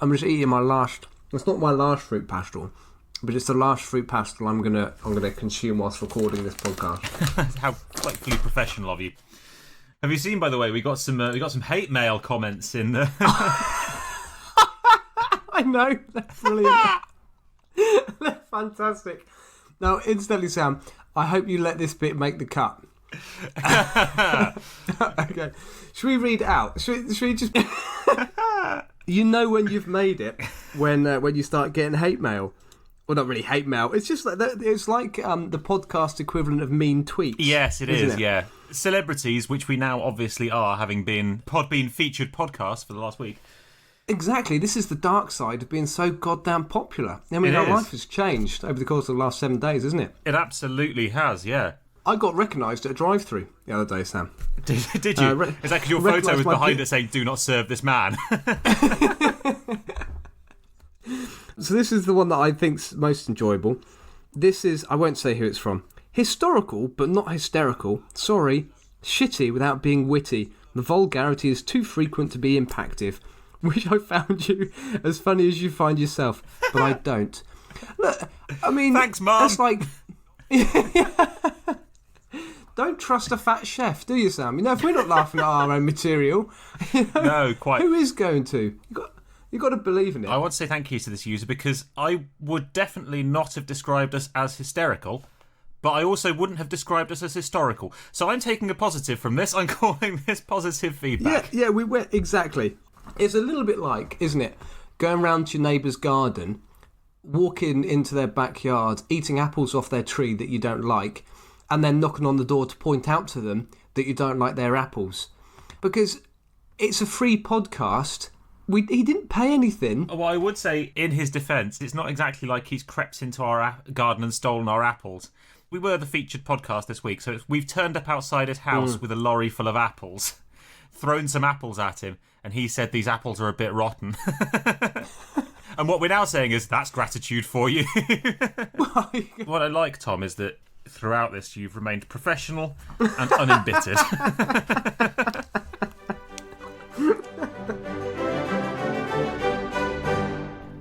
I'm just eating my last... It's not my last fruit pastel, but it's the last fruit pastel I'm gonna consume whilst recording this podcast. How frightfully professional of you. Have you seen, by the way, we got some hate mail comments in the... I know, they're brilliant. They're fantastic. Now, incidentally, Sam, I hope you let this bit make the cut. Okay. Should we read it out? Should we just... You know when you've made it, when you start getting hate mail. Well, not really hate mail. It's just like it's like the podcast equivalent of mean tweets. Yes, it is. It? Yeah, celebrities, which we now obviously are, having been Podbean featured podcast for the last week. Exactly. This is the dark side of being so goddamn popular. I mean, our life has changed over the course of the last 7 days, isn't it? It absolutely has. Yeah. I got recognised at a drive-through the other day, Sam. Did you? Is that because your photo was behind it saying "Do not serve this man"? So this is the one that I think's most enjoyable. This is, I won't say who it's from. Historical, but not hysterical. Sorry. Shitty without being witty. The vulgarity is too frequent to be impactive. Wish I found you as funny as you find yourself, but I don't. Look, I mean... Thanks, Mum. That's like... Don't trust a fat chef, do you, Sam? You know, if we're not laughing at our own material... No, quite. Who is going to? You've got to believe in it. I want to say thank you to this user because I would definitely not have described us as hysterical, but I also wouldn't have described us as historical. So I'm taking a positive from this. I'm calling this positive feedback. Yeah, we went exactly. It's a little bit like, isn't it, going round to your neighbour's garden, walking into their backyard, eating apples off their tree that you don't like, and then knocking on the door to point out to them that you don't like their apples. Because it's a free podcast. He didn't pay anything. Well, I would say, in his defence, it's not exactly like he's crept into our garden and stolen our apples. We were the featured podcast this week, so we've turned up outside his house with a lorry full of apples, thrown some apples at him, and he said these apples are a bit rotten. And what we're now saying is, that's gratitude for you. What I like, Tom, is that throughout this you've remained professional and unembittered.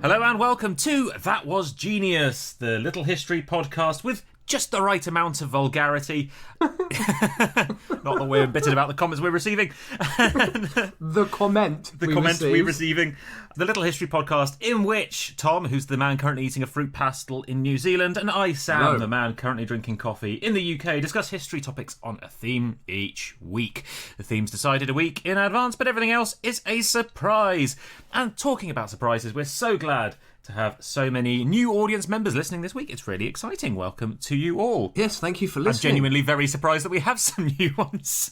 Hello and welcome to That Was Genius, the little history podcast with just the right amount of vulgarity. Not that we're embittered about the comments we're receiving. The comment we're receiving. The little history podcast in which Tom, who's the man currently eating a fruit pastel in New Zealand, and I, Sam, the man currently drinking coffee in the UK, discuss history topics on a theme each week. The theme's decided a week in advance, but everything else is a surprise. And talking about surprises, we're so glad to have so many new audience members listening this week. It's really exciting. Welcome to you all. Yes, thank you for listening. I'm genuinely very surprised that we have some new ones.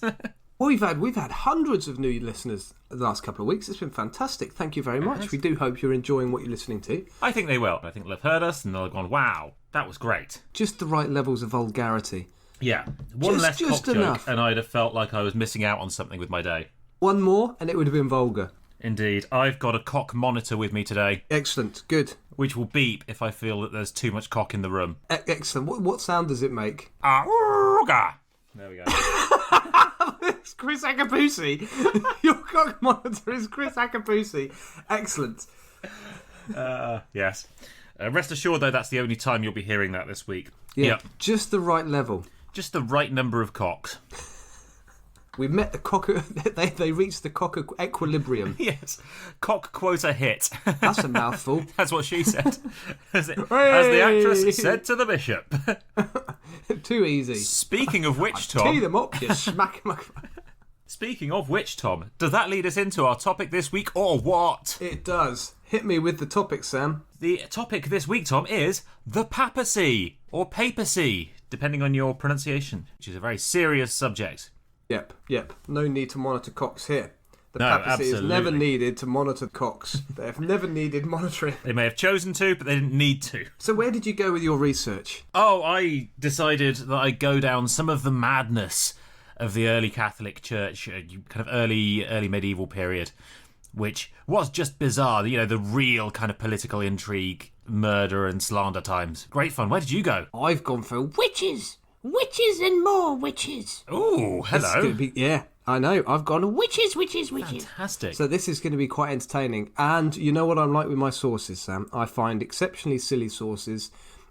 Well, we've had hundreds of new listeners the last couple of weeks. It's been fantastic. Thank you very much. We do hope you're enjoying what you're listening to. I think they will. I think they'll have heard us and they'll have gone, wow, that was great. Just the right levels of vulgarity. Yeah. One less cock enough. joke and I'd have felt like I was missing out on something with my day. One more and it would have been vulgar. Indeed. I've got a cock monitor with me today. Excellent. Good. Which will beep if I feel that there's too much cock in the room. Excellent. What sound does it make? There we go. It's Chris Akabusi. Your cock monitor is Chris Akabusi. Excellent. Yes. Rest assured, though, that's the only time you'll be hearing that this week. Yeah, yep. Just the right level. Just the right number of cocks. We've met the cock... They reached the cock equilibrium. Yes. Cock quota hit. That's a mouthful. That's what she said. As the actress said to the bishop. Too easy. Speaking of which, Tom... Tee them up, you smack them. Speaking of which, Tom, does that lead us into our topic this week, or what? It does. Hit me with the topic, Sam. The topic this week, Tom, is the papacy, or papacy, depending on your pronunciation, which is a very serious subject. Yep. No need to monitor cocks here. The no, papacy absolutely. is never needed to monitor cocks. They have never needed monitoring. They may have chosen to, but they didn't need to. So where did you go with your research? Oh, I decided that I'd go down some of the madness of the early Catholic Church, kind of early medieval period, which was just bizarre. You know, the real kind of political intrigue, murder and slander times. Great fun. Where did you go? I've gone for witches. Witches and more witches. Ooh, This is hello. gonna be, yeah, I know. I've gone. Witches. Fantastic. So this is going to be quite entertaining. And you know what I'm like with my sources, Sam? I find exceptionally silly sources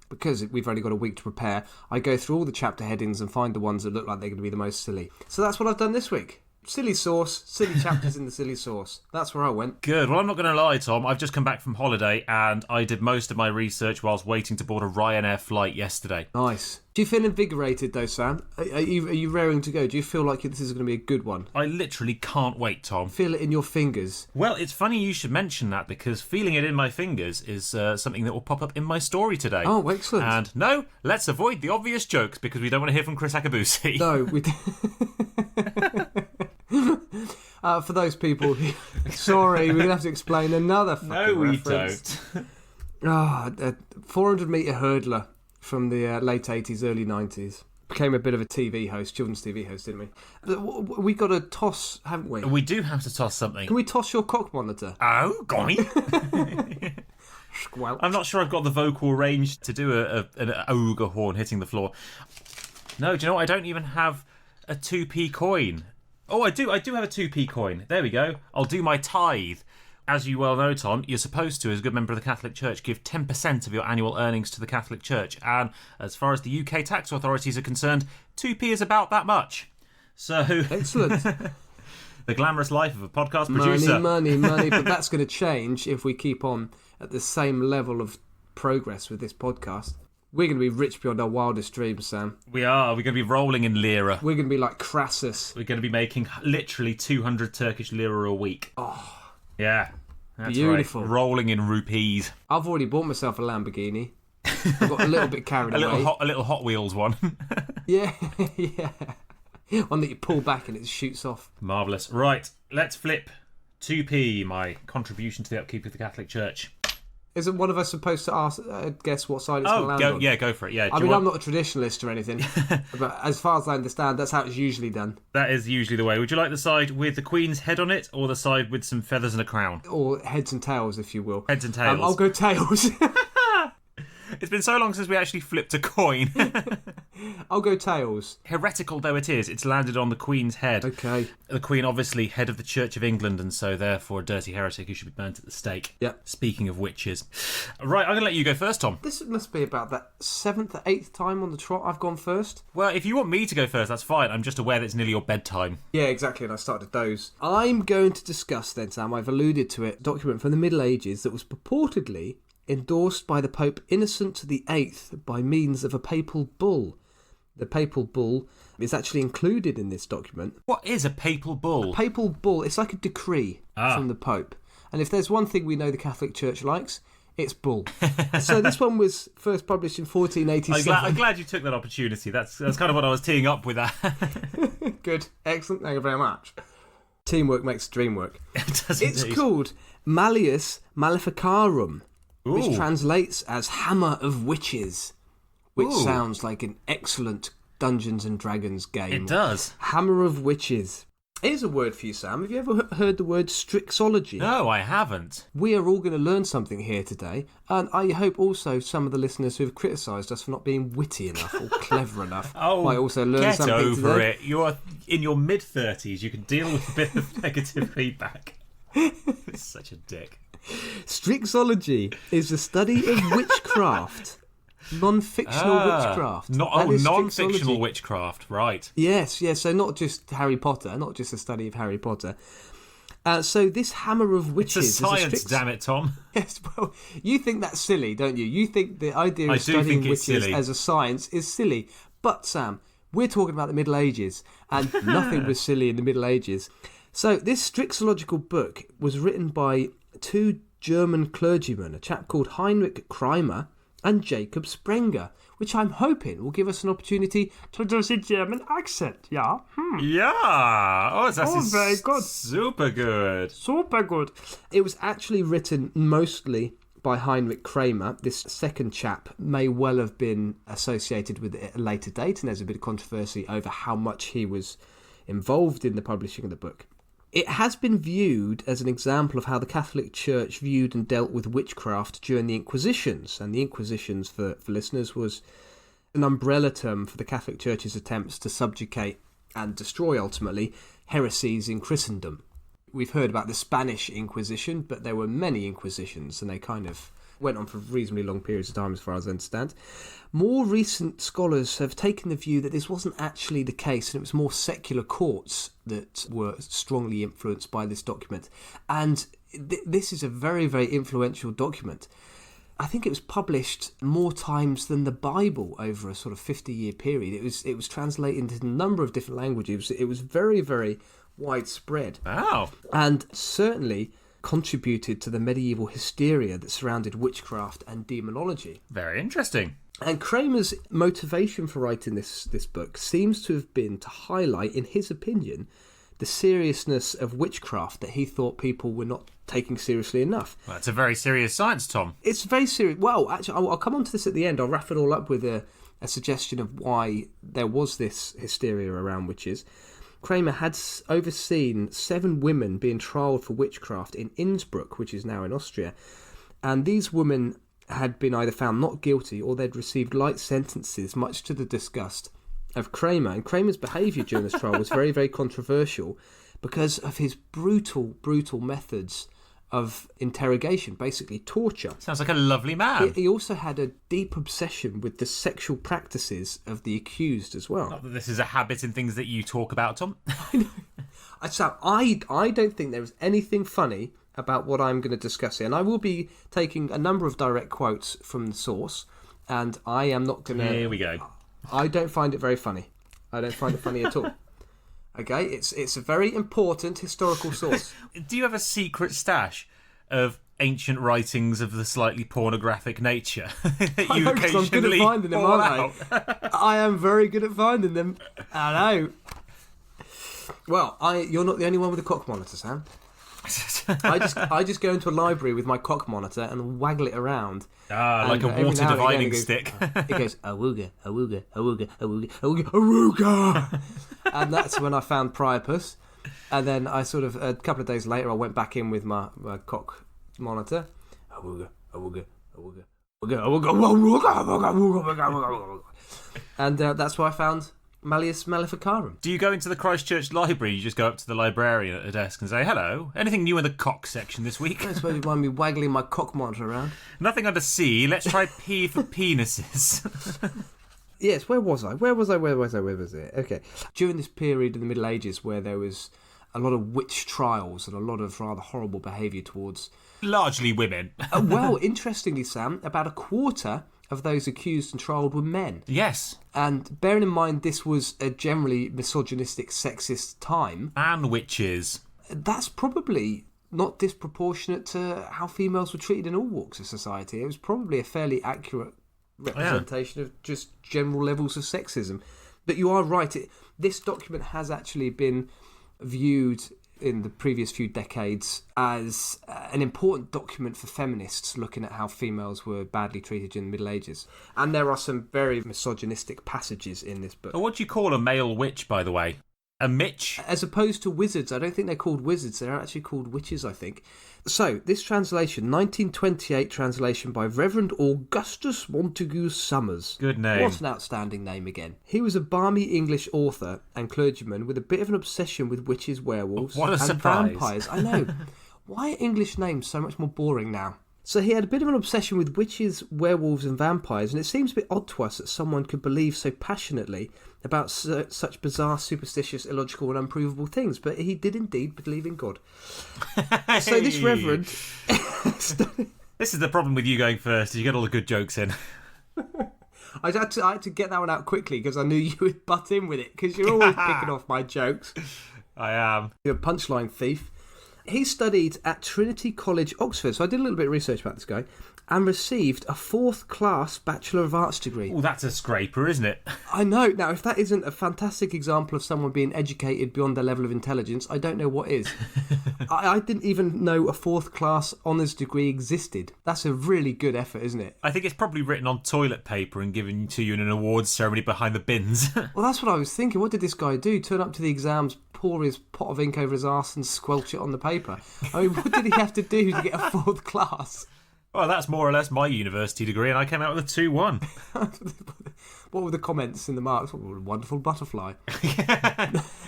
because we've only got a week to prepare. I go through all the chapter headings and find the ones that look like they're going to be the most silly. So that's what I've done this week. Silly source, silly chapters in the silly source. That's where I went. Good. Well, I'm not going to lie, Tom. I've just come back from holiday and I did most of my research whilst waiting to board a Ryanair flight yesterday. Nice. Do you feel invigorated though, Sam? Are you raring to go? Do you feel like this is going to be a good one? I literally can't wait, Tom. Feel it in your fingers. Well, it's funny you should mention that because feeling it in my fingers is something that will pop up in my story today. Oh, excellent. And no, let's avoid the obvious jokes because we don't want to hear from Chris Akabusi. No, we. For those people, sorry, we're gonna have to explain another fucking No, we reference. don't. A 400-metre hurdler from the late 80s, early 90s. Became a bit of a TV host, children's TV host, didn't we? We got a toss, haven't we? We do have to toss something. Can we toss your cock monitor? Oh, gone. Squelch. I'm not sure I've got the vocal range to do an ogre horn hitting the floor. No, do you know what? I don't even have a 2p coin. Oh, I do have a 2p coin. There we go. I'll do my tithe. As you well know, Tom, you're supposed to, as a good member of the Catholic Church, give 10% of your annual earnings to the Catholic Church. And as far as the UK tax authorities are concerned, 2p is about that much. So, Excellent. the glamorous life of a podcast producer. Money. But that's going to change if we keep on at the same level of progress with this podcast. We're going to be rich beyond our wildest dreams, Sam. We are. We're going to be rolling in lira. We're going to be like Crassus. We're going to be making literally 200 Turkish lira a week. Oh, yeah. That's beautiful. Right. Rolling in rupees. I've already bought myself a Lamborghini. I got a little bit carried away. A little Hot Wheels one. Yeah. One that you pull back and it shoots off. Marvellous. Right, let's flip 2p, my contribution to the upkeep of the Catholic Church. Isn't one of us supposed to guess what side it's going to land on? Yeah, go for it. Yeah. I'm not a traditionalist or anything, but as far as I understand, that's how it's usually done. That is usually the way. Would you like the side with the Queen's head on it, or the side with some feathers and a crown? Or heads and tails, if you will. Heads and tails. I'll go tails. It's been so long since we actually flipped a coin. I'll go tails. Heretical though it is, it's landed on the Queen's head. Okay. The Queen, obviously, head of the Church of England, and so therefore a dirty heretic who should be burnt at the stake. Yep. Speaking of witches. Right, I'm going to let you go first, Tom. This must be about that 7th or 8th time on the trot I've gone first. Well, if you want me to go first, that's fine. I'm just aware that it's nearly your bedtime. Yeah, exactly, and I started to doze. I'm going to discuss then, Sam, I've alluded to it, a document from the Middle Ages that was purportedly endorsed by the Pope Innocent VIII by means of a papal bull. The papal bull is actually included in this document. What is a papal bull? A papal bull, it's like a decree from the Pope. And if there's one thing we know the Catholic Church likes, it's bull. So this one was first published in 1487. I'm glad you took that opportunity. That's kind of what I was teeing up with that. Good, excellent, thank you very much. Teamwork makes the dream work. It does It's indeed. called Malleus Maleficarum, which Ooh. translates as Hammer of Witches, which Ooh. sounds like an excellent Dungeons and Dragons game. It does. Hammer of Witches. Here's a word for you, Sam. Have you ever heard the word Strixology? No, I haven't. We are all going to learn something here today, and I hope also some of the listeners who have criticised us for not being witty enough or clever enough might also learn get something over today. it. You're in your mid-30s. You can deal with a bit of negative feedback. It's such a dick. Strixology is the study of witchcraft. Non-fictional witchcraft. That is Non-fictional Strixology. witchcraft, right. Yes, so not just Harry Potter, not just a study of Harry Potter. So this Hammer of Witches It's a is science, damn it, Tom. Yes, well, you think that's silly, don't you? You think the idea I of do studying think it's witches silly. as a science is silly. But, Sam, we're talking about the Middle Ages, and nothing was silly in the Middle Ages. So this Strixological book was written by two German clergymen, a chap called Heinrich Kreimer and Jacob Sprenger, which I'm hoping will give us an opportunity to do the German accent, yeah? Yeah. Oh, that's very good. Super good. Super good. It was actually written mostly by Heinrich Kramer. This second chap may well have been associated with it at a later date, and there's a bit of controversy over how much he was involved in the publishing of the book. It has been viewed as an example of how the Catholic Church viewed and dealt with witchcraft during the Inquisitions. And the Inquisitions, for listeners, was an umbrella term for the Catholic Church's attempts to subjugate and destroy, ultimately, heresies in Christendom. We've heard about the Spanish Inquisition, but there were many Inquisitions, and they kind of went on for reasonably long periods of time, as far as I understand. More recent scholars have taken the view that this wasn't actually the case, and it was more secular courts that were strongly influenced by this document. And this is a very, very influential document. I think it was published more times than the Bible over a sort of 50-year period. It was translated into a number of different languages. It was very, very widespread. Wow. And certainly contributed to the medieval hysteria that surrounded witchcraft and demonology. Very interesting. And Kramer's motivation for writing this book seems to have been to highlight, in his opinion, the seriousness of witchcraft that he thought people were not taking seriously enough. Well, it's a very serious science, Tom. It's very serious. Well, actually, I'll come on to this at the end. I'll wrap it all up with a suggestion of why there was this hysteria around witches. Kramer had overseen 7 women being trialled for witchcraft in Innsbruck, which is now in Austria. And these women had been either found not guilty or they'd received light sentences, much to the disgust of Kramer. And Kramer's behaviour during this trial was very, very controversial because of his brutal, brutal methods of interrogation, basically torture. Sounds like a lovely man. He also had a deep obsession with the sexual practices of the accused as well. Not that this is a habit in things that you talk about, Tom. So I don't think there is anything funny about what I'm going to discuss here. And I will be taking a number of direct quotes from the source, and I am not going to... Here we go. I don't find it very funny. I don't find it funny at all. Okay, it's a very important historical source. Do you have a secret stash of ancient writings of the slightly pornographic nature that you occasionally I'm good at finding them, aren't I? I am very good at finding them. I know. Well, you're not the only one with a cock monitor, Sam. I just go into a library with my cock monitor and waggle it around. Like a water divining stick. It goes, awooga, awooga, awooga, awooga, awooga, awooga. And that's when I found Priapus. And then I sort of, a couple of days later, I went back in with my cock monitor. Awooga, awooga, awooga, awooga, awooga, awooga, awooga. And that's where I found Malleus Maleficarum. Do you go into the Christchurch library? You just go up to the librarian at a desk and say, hello, anything new in the cock section this week? I suppose you mind me waggling my cock monitor around. Nothing under C. Let's try P for penises. Yes, where was I? Where was it? Okay. During this period in the Middle Ages where there was a lot of witch trials and a lot of rather horrible behaviour towards... Largely women. Well, interestingly, Sam, about a quarter of those accused and trialled were men. Yes. And bearing in mind this was a generally misogynistic, sexist time... And witches. That's probably not disproportionate to how females were treated in all walks of society. It was probably a fairly accurate representation of just general levels of sexism. But you are right. This document has actually been viewed in the previous few decades as an important document for feminists looking at how females were badly treated in the Middle Ages. And there are some very misogynistic passages in this book. What do you call a male witch, by the way? A mitch? As opposed to wizards. I don't think they're called wizards. They're actually called witches, I think. So, this translation, 1928 translation by Reverend Augustus Montague Summers. Good name. What an outstanding name again. He was a balmy English author and clergyman with a bit of an obsession with witches, werewolves, what a and surprise. vampires. I know. Why are English names so much more boring now? So he had a bit of an obsession with witches, werewolves and vampires, and it seems a bit odd to us that someone could believe so passionately about such bizarre, superstitious, illogical and unprovable things, but he did indeed believe in God. Hey. So this reverend... This is the problem with you going first, is you get all the good jokes in. I had to get that one out quickly because I knew you would butt in with it, because you're always picking off my jokes. I am. You're a punchline thief. He studied at Trinity College, Oxford, so I did a little bit of research about this guy, and received a 4th class Bachelor of Arts degree. Oh, that's a scraper, isn't it? I know. Now, if that isn't a fantastic example of someone being educated beyond their level of intelligence, I don't know what is. I didn't even know a 4th class honours degree existed. That's a really good effort, isn't it? I think it's probably written on toilet paper and given to you in an awards ceremony behind the bins. Well, that's what I was thinking. What did this guy do? Turn up to the exams, pour his pot of ink over his arse and squelch it on the paper? I mean, what did he have to do to get a 4th class? Well, that's more or less my university degree, and I came out with a 2-1. What were the comments in the marks? What a wonderful butterfly.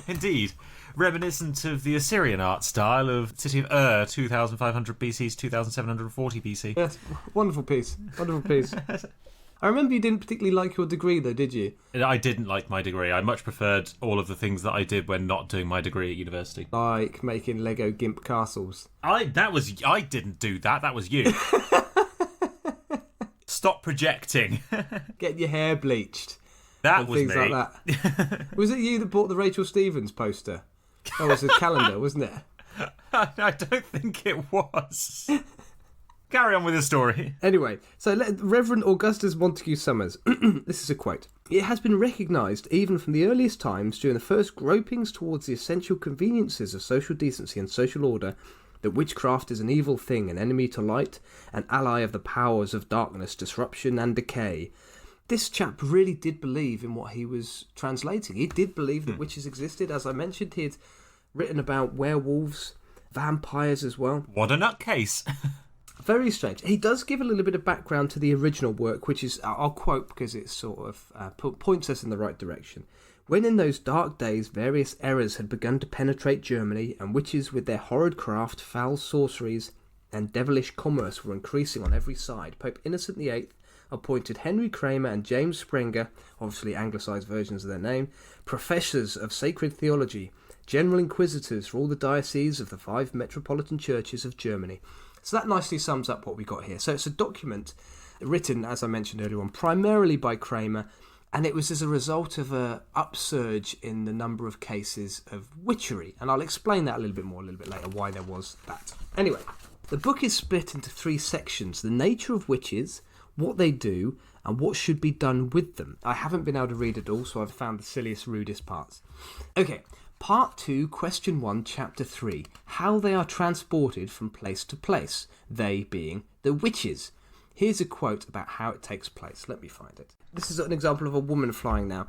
Indeed. Reminiscent of the Assyrian art style of City of Ur, 2500 BC to 2740 BC. Yes, wonderful piece. Wonderful piece. I remember you didn't particularly like your degree, though, did you? I didn't like my degree. I much preferred all of the things that I did when not doing my degree at university. Like making Lego GIMP castles. I didn't do that. That was you. Stop projecting. Getting your hair bleached. That was things me. like that. Was it you that bought the Rachel Stevens poster? Oh, it was a calendar, wasn't it? I don't think it was. Carry on with the story. Anyway, so Reverend Augustus Montague Summers. This is a quote. It has been recognised, even from the earliest times, during the first gropings towards the essential conveniences of social decency and social order, that witchcraft is an evil thing, an enemy to light, an ally of the powers of darkness, disruption and decay. This chap really did believe in what he was translating. He did believe that witches existed. As I mentioned, he had written about werewolves, vampires as well. What a nutcase. Very strange. He does give a little bit of background to the original work, which is, I'll quote because it sort of points us in the right direction. When in those dark days various errors had begun to penetrate Germany, and witches with their horrid craft, foul sorceries, and devilish commerce were increasing on every side, Pope Innocent VIII appointed Henry Kramer and James Sprenger, obviously anglicised versions of their name, professors of sacred theology, general inquisitors for all the dioceses of the 5 metropolitan churches of Germany. So that nicely sums up what we got here. So it's a document written, as I mentioned earlier on, primarily by Kramer, and it was as a result of an upsurge in the number of cases of witchery. And I'll explain that a little bit more a little bit later, why there was that. Anyway, the book is split into 3 sections: the nature of witches, what they do, and what should be done with them. I haven't been able to read it all, so I've found the silliest, rudest parts. Okay, Part 2, Question 1, Chapter 3. How they are transported from place to place, they being the witches. Here's a quote about how it takes place. Let me find it. This is an example of a woman flying now.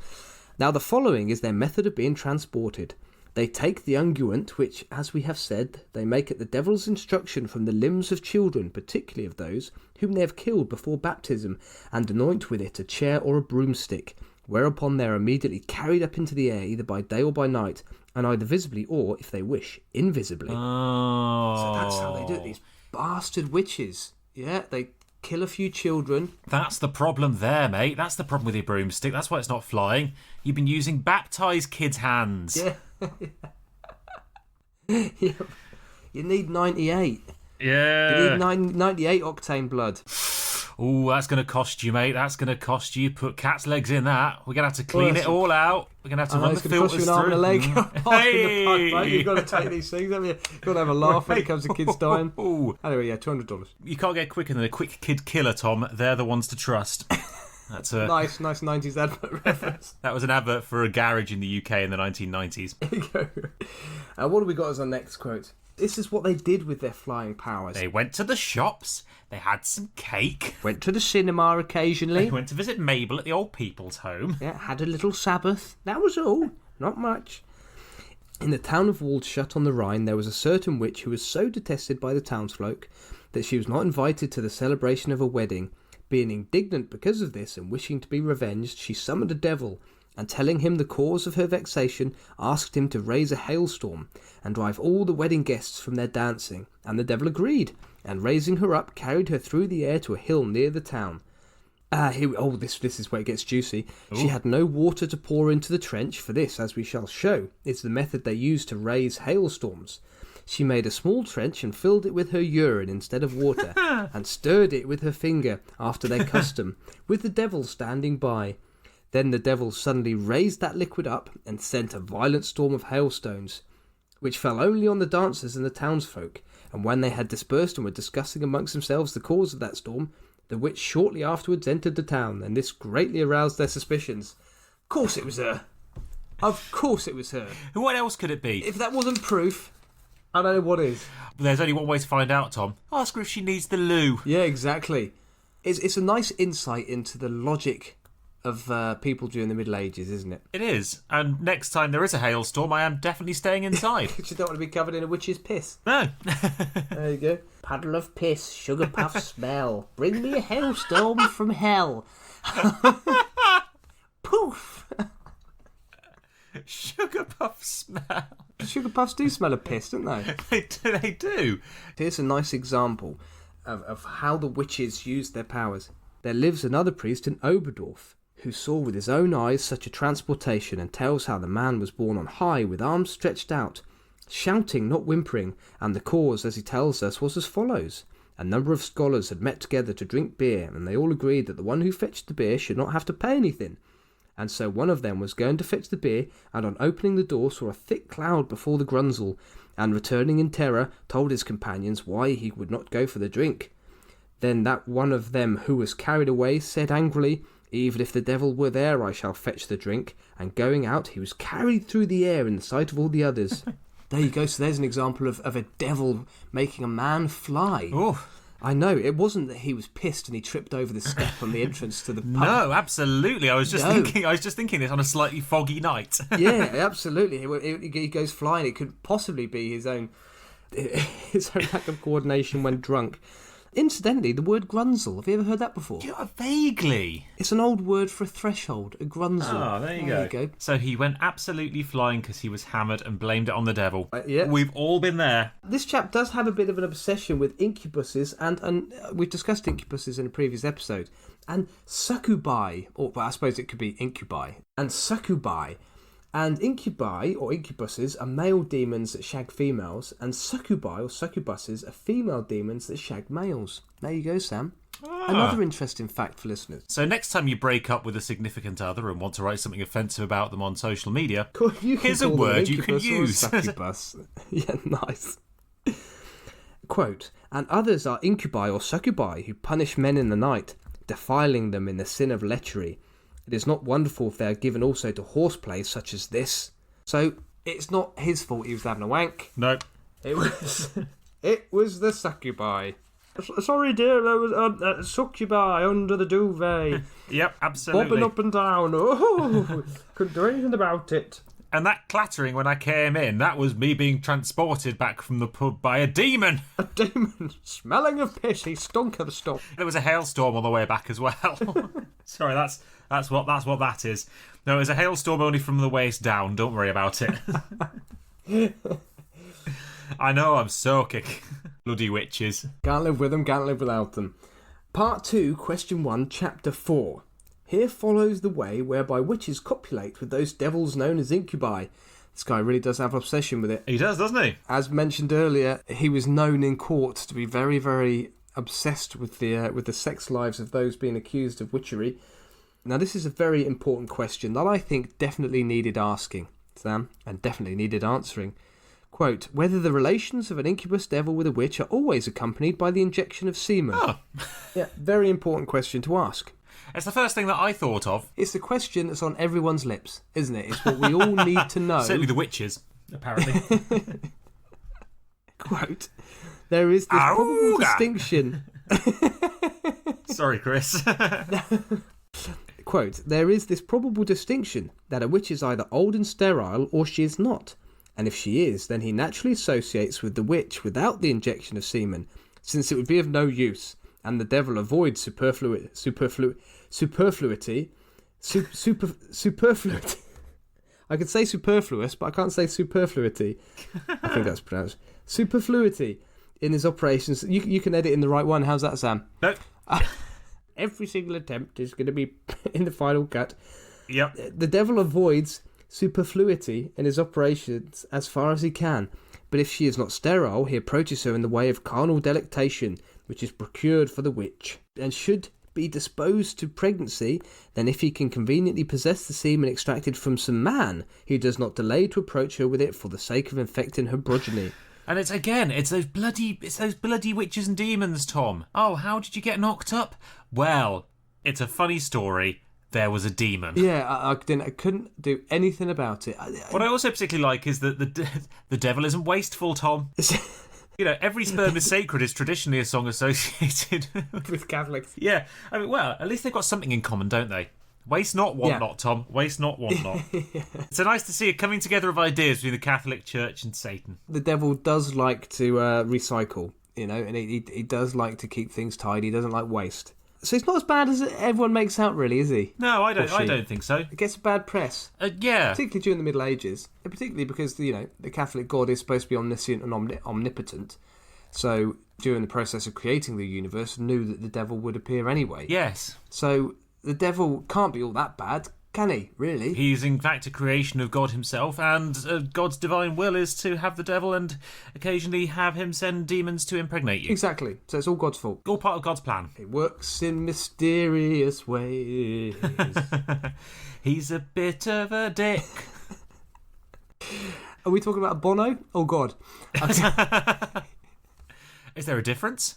Now the following is their method of being transported. They take the unguent, which, as we have said, they make at the devil's instruction from the limbs of children, particularly of those whom they have killed before baptism, and anoint with it a chair or a broomstick, whereupon they are immediately carried up into the air, either by day or by night, and either visibly or, if they wish, invisibly. Oh. So that's how they do it, these bastard witches. Yeah, they kill a few children. That's the problem there, mate. That's the problem with your broomstick. That's why it's not flying. You've been using baptised kids' hands. Yeah. You need 98. Yeah. You need 98 octane blood. Oh, that's going to cost you, mate. That's going to cost you. Put cat's legs in that. We're going to have to clean it all out. We're going to have to run the filters through. It's going to cost you an arm and a leg. Hey! In the pub, mate. You've got to take these things, haven't you? You've got to have a laugh when it comes to kids dying. Anyway, yeah, $200. You can't get quicker than a quick kid killer, Tom. They're the ones to trust. That's a nice 90s advert reference. That was an advert for a garage in the UK in the 1990s. There you go. What have we got as our next quote? This is what they did with their flying powers. They went to the shops. They had some cake. Went to the cinema occasionally. They went to visit Mabel at the old people's home. Yeah, had a little Sabbath. That was all. Not much. In the town of Waldstadt on the Rhine, there was a certain witch who was so detested by the townsfolk that she was not invited to the celebration of a wedding. Being indignant because of this and wishing to be revenged, she summoned a devil, and telling him the cause of her vexation, asked him to raise a hailstorm and drive all the wedding guests from their dancing. And the devil agreed, and raising her up, carried her through the air to a hill near the town. This is where it gets juicy. Ooh. She had no water to pour into the trench, for this, as we shall show, is the method they use to raise hailstorms. She made a small trench and filled it with her urine instead of water, and stirred it with her finger after their custom, with the devil standing by. Then the devil suddenly raised that liquid up and sent a violent storm of hailstones, which fell only on the dancers and the townsfolk. And when they had dispersed and were discussing amongst themselves the cause of that storm, the witch shortly afterwards entered the town, and this greatly aroused their suspicions. Of course it was her. Of course it was her. What else could it be? If that wasn't proof, I don't know what is. There's only one way to find out, Tom. Ask her if she needs the loo. Yeah, exactly. It's a nice insight into the logic of people during the Middle Ages, isn't it? It is. And next time there is a hailstorm, I am definitely staying inside. Because you don't want to be covered in a witch's piss. No. There you go. Puddle of piss, sugar puff smell. Bring me a hailstorm from hell. Poof! Sugar puff smell. Sugar puffs do smell of piss, don't they? They do. Here's a nice example of how the witches used their powers. There lives another priest in Oberdorf who saw with his own eyes such a transportation, and tells how the man was borne on high with arms stretched out, shouting, not whimpering, and the cause, as he tells us, was as follows. A number of scholars had met together to drink beer, and they all agreed that the one who fetched the beer should not have to pay anything. And so one of them was going to fetch the beer, and on opening the door saw a thick cloud before the grunzel, and returning in terror, told his companions why he would not go for the drink. Then that one of them who was carried away said angrily, "Even if the devil were there, I shall fetch the drink." And going out, he was carried through the air in the sight of all the others. There you go. So there's an example of a devil making a man fly. Oh, I know. It wasn't that he was pissed and he tripped over the step on the entrance to the pub. no, absolutely. I was just thinking this on a slightly foggy night. Yeah, absolutely. He goes flying. It could possibly be his own lack of coordination when drunk. Incidentally, the word grunzel, have you ever heard that before? Yeah, vaguely. It's an old word for a threshold, a grunzel. Oh, there you go. So he went absolutely flying because he was hammered and blamed it on the devil. Yeah. We've all been there. This chap does have a bit of an obsession with incubuses, and we've discussed incubuses in a previous episode, and succubi, or well, I suppose it could be incubi, and succubi. And incubi, or incubuses, are male demons that shag females, and succubi, or succubuses, are female demons that shag males. There you go, Sam. Another interesting fact for listeners. So next time you break up with a significant other and want to write something offensive about them on social media, here's a word you can use. Succubus. Yeah, nice. Quote, "And others are incubi or succubi who punish men in the night, defiling them in the sin of lechery. It is not wonderful if they are given also to horseplay such as this." So it's not his fault he was having a wank. No. It was the succubi. Sorry, dear, there was a succubi under the duvet. Yep, absolutely. Bobbing up and down. Oh, couldn't do anything about it. And that clattering when I came in, that was me being transported back from the pub by a demon. A demon smelling of piss. He stunk of stuff. There was a hailstorm on the way back as well. Sorry, that's what that is. No, it was a hailstorm only from the waist down. Don't worry about it. I know, I'm soaking. Bloody witches. Can't live with them, can't live without them. Part 2, Question 1, Chapter 4. Here follows the way whereby witches copulate with those devils known as incubi. This guy really does have an obsession with it. He does, doesn't he? As mentioned earlier, he was known in court to be very, very obsessed with the sex lives of those being accused of witchery. Now, this is a very important question that I think definitely needed asking, Sam, and definitely needed answering. Quote, "Whether the relations of an incubus devil with a witch are always accompanied by the injection of semen." Oh. Yeah, very important question to ask. It's the first thing that I thought of. It's the question that's on everyone's lips, isn't it? It's what we all need to know. Certainly the witches, apparently. Quote, "There is this probable distinction." Sorry, Chris. Quote, "There is this probable distinction that a witch is either old and sterile or she is not. And if she is, then he naturally associates with the witch without the injection of semen, since it would be of no use, and the devil avoids superfluity. I could say superfluous, but I can't say superfluity. I think that's pronounced superfluity in his operations." You can edit in the right one. How's that, Sam? No. Every single attempt is going to be in the final cut. Yep. The devil avoids superfluity in his operations as far as he can, but if she is not sterile, he approaches her in the way of carnal delectation, which is procured for the witch, and should be disposed to pregnancy, then if he can conveniently possess the semen extracted from some man, he does not delay to approach her with it for the sake of infecting her progeny. And it's those bloody witches and demons, Tom. Oh, how did you get knocked up? Well, it's a funny story. There was a demon. Yeah, I couldn't do anything about it. What I also particularly like is that the devil isn't wasteful, Tom. You know, every sperm is sacred is traditionally a song associated with Catholics. Yeah, I mean, well, at least they've got something in common, don't they? Waste not, want not, Tom. Waste not, want not. It's so nice to see a coming together of ideas between the Catholic Church and Satan. The devil does like to recycle, and he does like to keep things tidy. He doesn't like waste. So he's not as bad as everyone makes out, really, is he? No, I don't think so. It gets a bad press. Yeah. Particularly during the Middle Ages. And particularly because, the Catholic God is supposed to be omniscient and omnipotent. So during the process of creating the universe, knew that the devil would appear anyway. Yes. So the devil can't be all that bad, can he, really? He's in fact a creation of God himself, and God's divine will is to have the devil and occasionally have him send demons to impregnate you. Exactly. So it's all God's fault. All part of God's plan. He works in mysterious ways. He's a bit of a dick. Are we talking about Bono? Oh, God. Is there a difference?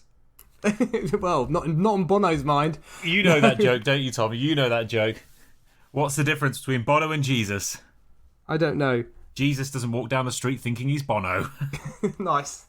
Well, not on Bono's mind. You know that joke, don't you, Tom? You know that joke. What's the difference between Bono and Jesus? I don't know. Jesus doesn't walk down the street thinking he's Bono. Nice.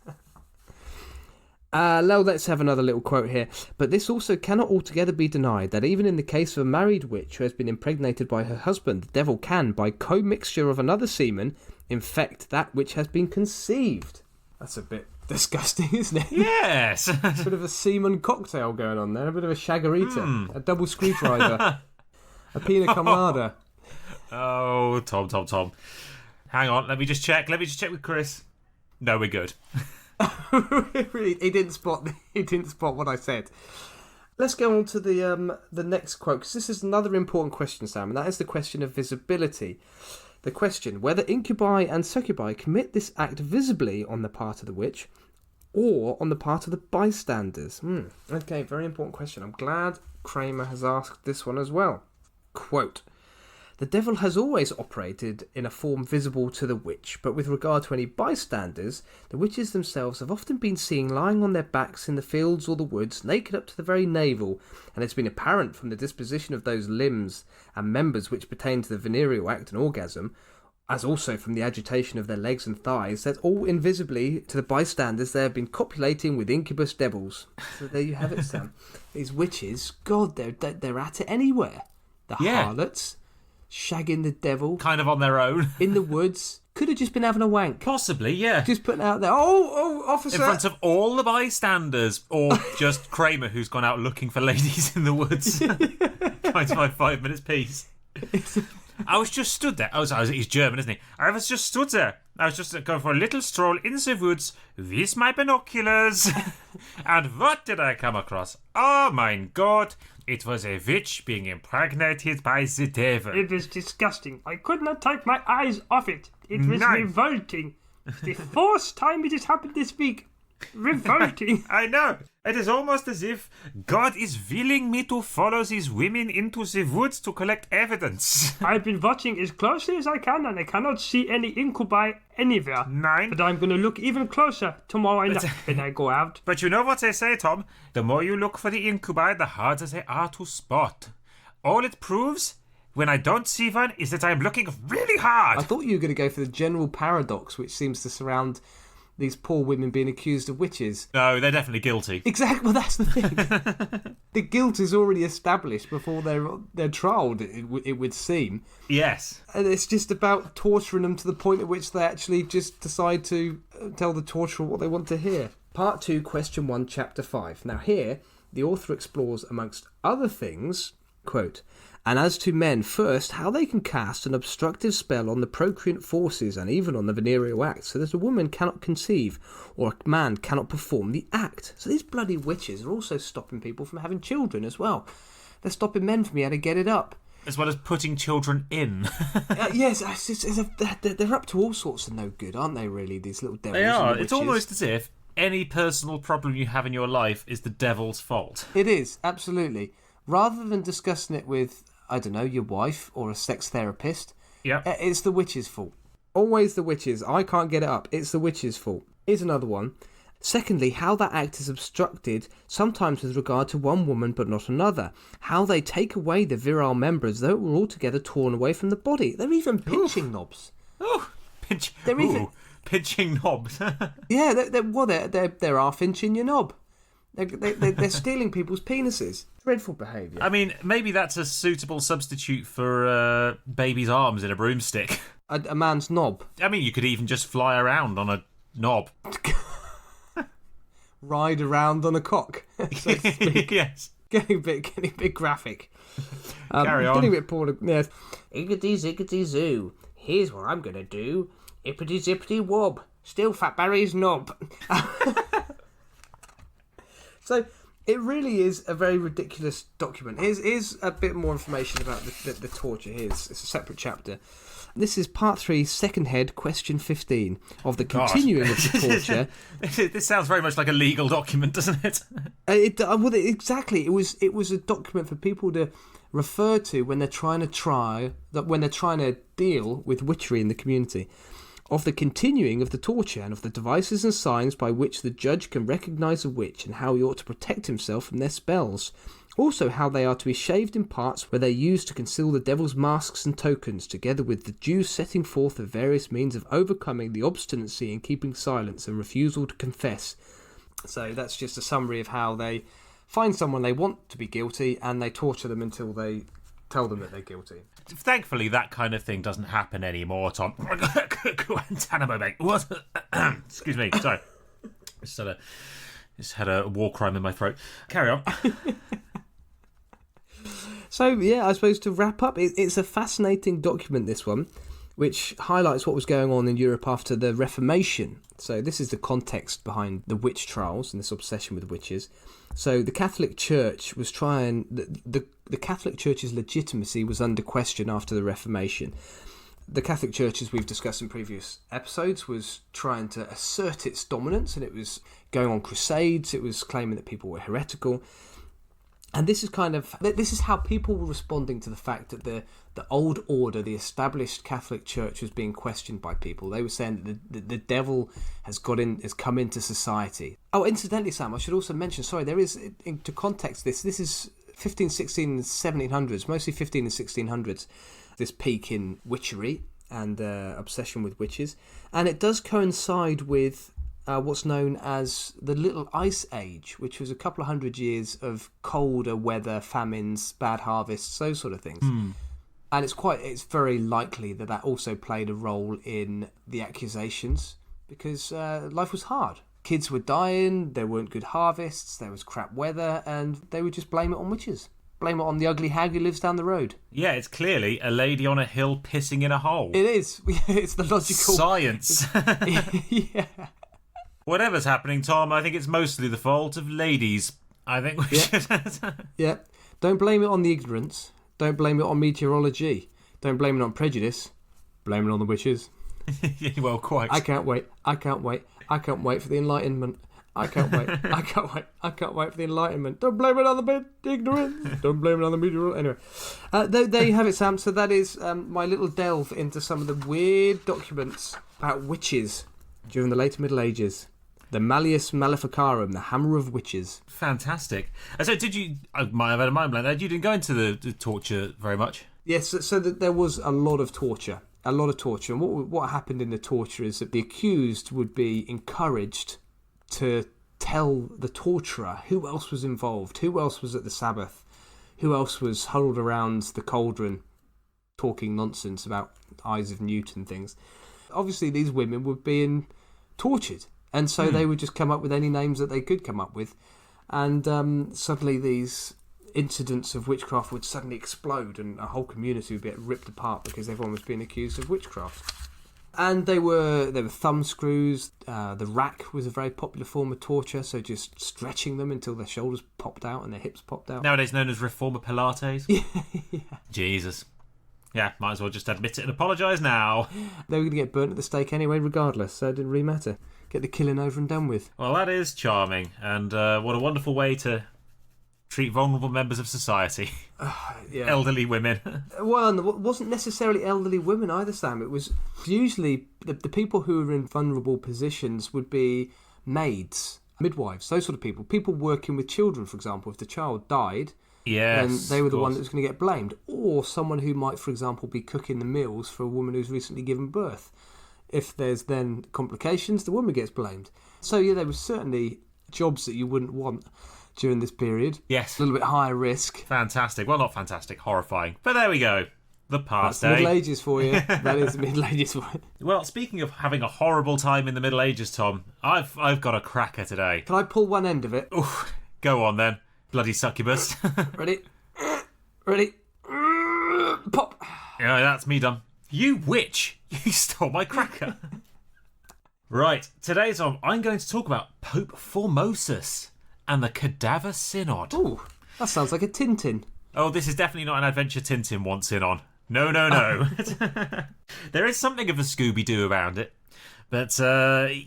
Let's have another little quote here. But this also cannot altogether be denied, that even in the case of a married witch who has been impregnated by her husband, the devil can, by commixture of another semen, infect that which has been conceived. That's a bit disgusting, isn't it? Yes. It's a bit of a semen cocktail going on there. A bit of a shagarita. A double screwdriver. A pina colada. Oh, Tom. Hang on, let me just check with Chris. No, we're good. He didn't spot what I said. Let's go on to the next quote, because this is another important question, Sam, and that is the question of visibility. The question, whether incubi and succubi commit this act visibly on the part of the witch or on the part of the bystanders. Okay, very important question. I'm glad Kramer has asked this one as well. Quote, the devil has always operated in a form visible to the witch, but with regard to any bystanders, the witches themselves have often been seen lying on their backs in the fields or the woods, naked up to the very navel, and it's been apparent from the disposition of those limbs and members which pertain to the venereal act and orgasm, as also from the agitation of their legs and thighs, that all invisibly to the bystanders they have been copulating with incubus devils. So there you have it, Sam. These witches, God, they're at it anywhere. The harlots, shagging the devil. Kind of on their own. In the woods. Could have just been having a wank. Possibly, yeah. Just putting out there, oh, officer. In front of all the bystanders. Or just Kramer, who's gone out looking for ladies in the woods. Trying to find 5 minutes peace. I was just stood there. He's German, isn't he? I was just stood there. I was just going for a little stroll in the woods with my binoculars. And what did I come across? Oh, my God. It was a witch being impregnated by the devil. It was disgusting. I could not take my eyes off it. It was revolting. The fourth time it has happened this week. Revolting. I know. It is almost as if God is willing me to follow these women into the woods to collect evidence. I've been watching as closely as I can, and I cannot see any incubi anywhere. Nein. But I'm going to look even closer tomorrow night when I go out. But you know what they say, Tom? The more you look for the incubi, the harder they are to spot. All it proves, when I don't see one, is that I'm looking really hard. I thought you were going to go for the general paradox which seems to surround these poor women being accused of witches. No, they're definitely guilty. Exactly. Well, that's the thing. The guilt is already established before they're trialed, it would seem. Yes. And it's just about torturing them to the point at which they actually just decide to tell the torturer what they want to hear. Part 2, Question 1, Chapter 5. Now here, the author explores, amongst other things, quote, and as to men, first, how they can cast an obstructive spell on the procreant forces and even on the venereal act, so that a woman cannot conceive or a man cannot perform the act. So these bloody witches are also stopping people from having children as well. They're stopping men from being able to get it up. As well as putting children in. Yes, they're up to all sorts of no good, aren't they, really, these little devils? They are. And It's almost as if any personal problem you have in your life is the devil's fault. It is, absolutely. Rather than discussing it with, I don't know, your wife or a sex therapist, it's the witch's fault. Always the witches. I can't get it up. It's the witch's fault. Here's another one. Secondly, how that act is obstructed, sometimes with regard to one woman but not another. How they take away the virile members, though it were altogether torn away from the body. They're even pinching knobs. Oh, pinching knobs. Yeah, they're half inching your knob. They're stealing people's penises. Dreadful behaviour. I mean, maybe that's a suitable substitute for baby's arms in a broomstick. A man's knob. I mean, you could even just fly around on a knob. Ride around on a cock. So to speak. Yes. Getting a bit graphic. Carry on. Getting a bit porn. Yes. Iggity ziggity zoo. Here's what I'm gonna do. Ippity zippity wob. Still Fat Barry's knob. So it really is a very ridiculous document. Here's a bit more information about the torture. It's a separate chapter. This is part 3, second head, question 15 of the continuing of the torture. This sounds very much like a legal document, doesn't it? Exactly. It was a document for people to refer to when they're trying to deal with witchery in the community. Of the continuing of the torture and of the devices and signs by which the judge can recognise a witch and how he ought to protect himself from their spells. Also how they are to be shaved in parts where they are used to conceal the devil's masks and tokens, together with the due setting forth of various means of overcoming the obstinacy in keeping silence and refusal to confess. So that's just a summary of how they find someone they want to be guilty and they torture them until they tell them that they're guilty. Thankfully, that kind of thing doesn't happen anymore, Tom. Guantanamo Bay. What? Excuse me. Sorry. Just had a war crime in my throat. Carry on. So, yeah, I suppose to wrap up, it's a fascinating document, this one, which highlights what was going on in Europe after the Reformation. So this is the context behind the witch trials and this obsession with witches. So the Catholic Church was trying... The Catholic Church's legitimacy was under question after the Reformation. The Catholic Church, as we've discussed in previous episodes, was trying to assert its dominance, and it was going on crusades. It was claiming that people were heretical. And this is how people were responding to the fact that the old order, the established Catholic Church, was being questioned by people. They were saying that the devil has come into society. Oh, incidentally, Sam, I should also mention, there is, to context this is 15, 16, and 1700s, mostly 15 and 1600s, this peak in witchery and obsession with witches. And it does coincide with what's known as the Little Ice Age, which was a couple of hundred years of colder weather, famines, bad harvests, those sort of things. And it's very likely that also played a role in the accusations, because life was hard. Kids were dying, there weren't good harvests, there was crap weather, and they would just blame it on witches. Blame it on the ugly hag who lives down the road. Yeah, it's clearly a lady on a hill pissing in a hole. It is. It's the logical... Science. Yeah. Whatever's happening, Tom, I think it's mostly the fault of ladies. I think we should... Yeah. Don't blame it on the ignorance. Don't blame it on meteorology. Don't blame it on prejudice. Blame it on the witches. Well, quite. I can't wait for the Enlightenment. I can't wait for the Enlightenment. Don't blame it on the ignorance. Don't blame it on the meteorology. Anyway, there you have it, Sam. So that is my little delve into some of the weird documents about witches during the later Middle Ages. The Malleus Maleficarum, the Hammer of Witches. Fantastic. So did you... I might have had a mind blank there. You didn't go into the torture very much? Yes, so there was a lot of torture. And what happened in the torture is that the accused would be encouraged to tell the torturer who else was involved, who else was at the Sabbath, who else was huddled around the cauldron talking nonsense about eyes of Newt and things. Obviously, these women were being tortured, and so they would just come up with any names that they could come up with, and suddenly these incidents of witchcraft would suddenly explode, and a whole community would get ripped apart because everyone was being accused of witchcraft. And they were thumb screws. The rack was a very popular form of torture, so just stretching them until their shoulders popped out and their hips popped out. Nowadays known as Reformer Pilates. Yeah. Jesus. Yeah, might as well just admit it and apologise now. They were going to get burnt at the stake anyway, regardless, so it didn't really matter. Get the killing over and done with. Well, that is charming, and what a wonderful way to treat vulnerable members of society. Yeah. Elderly women. Well, it wasn't necessarily elderly women either, Sam. It was usually the people who were in vulnerable positions would be maids, midwives, those sort of people. People working with children, for example. If the child died, then they were the one that was going to get blamed. Or someone who might, for example, be cooking the meals for a woman who's recently given birth. If there's then complications, the woman gets blamed. So, yeah, there was certainly jobs that you wouldn't want during this period. Yes. A little bit higher risk. Fantastic. Well, not fantastic, horrifying. But there we go. The past, That's Middle Ages for you. That is the Middle Ages for you. Well, speaking of having a horrible time in the Middle Ages, Tom, I've got a cracker today. Can I pull one end of it? Oof, go on then. Bloody succubus. Ready? Ready? Pop. Yeah, that's me done. You witch! You stole my cracker. Right, today, Tom, I'm going to talk about Pope Formosus and the Cadaver Synod. Ooh, that sounds like a Tintin. Oh, this is definitely not an adventure Tintin wants in on. No, no, no. There is something of a Scooby-Doo around it. But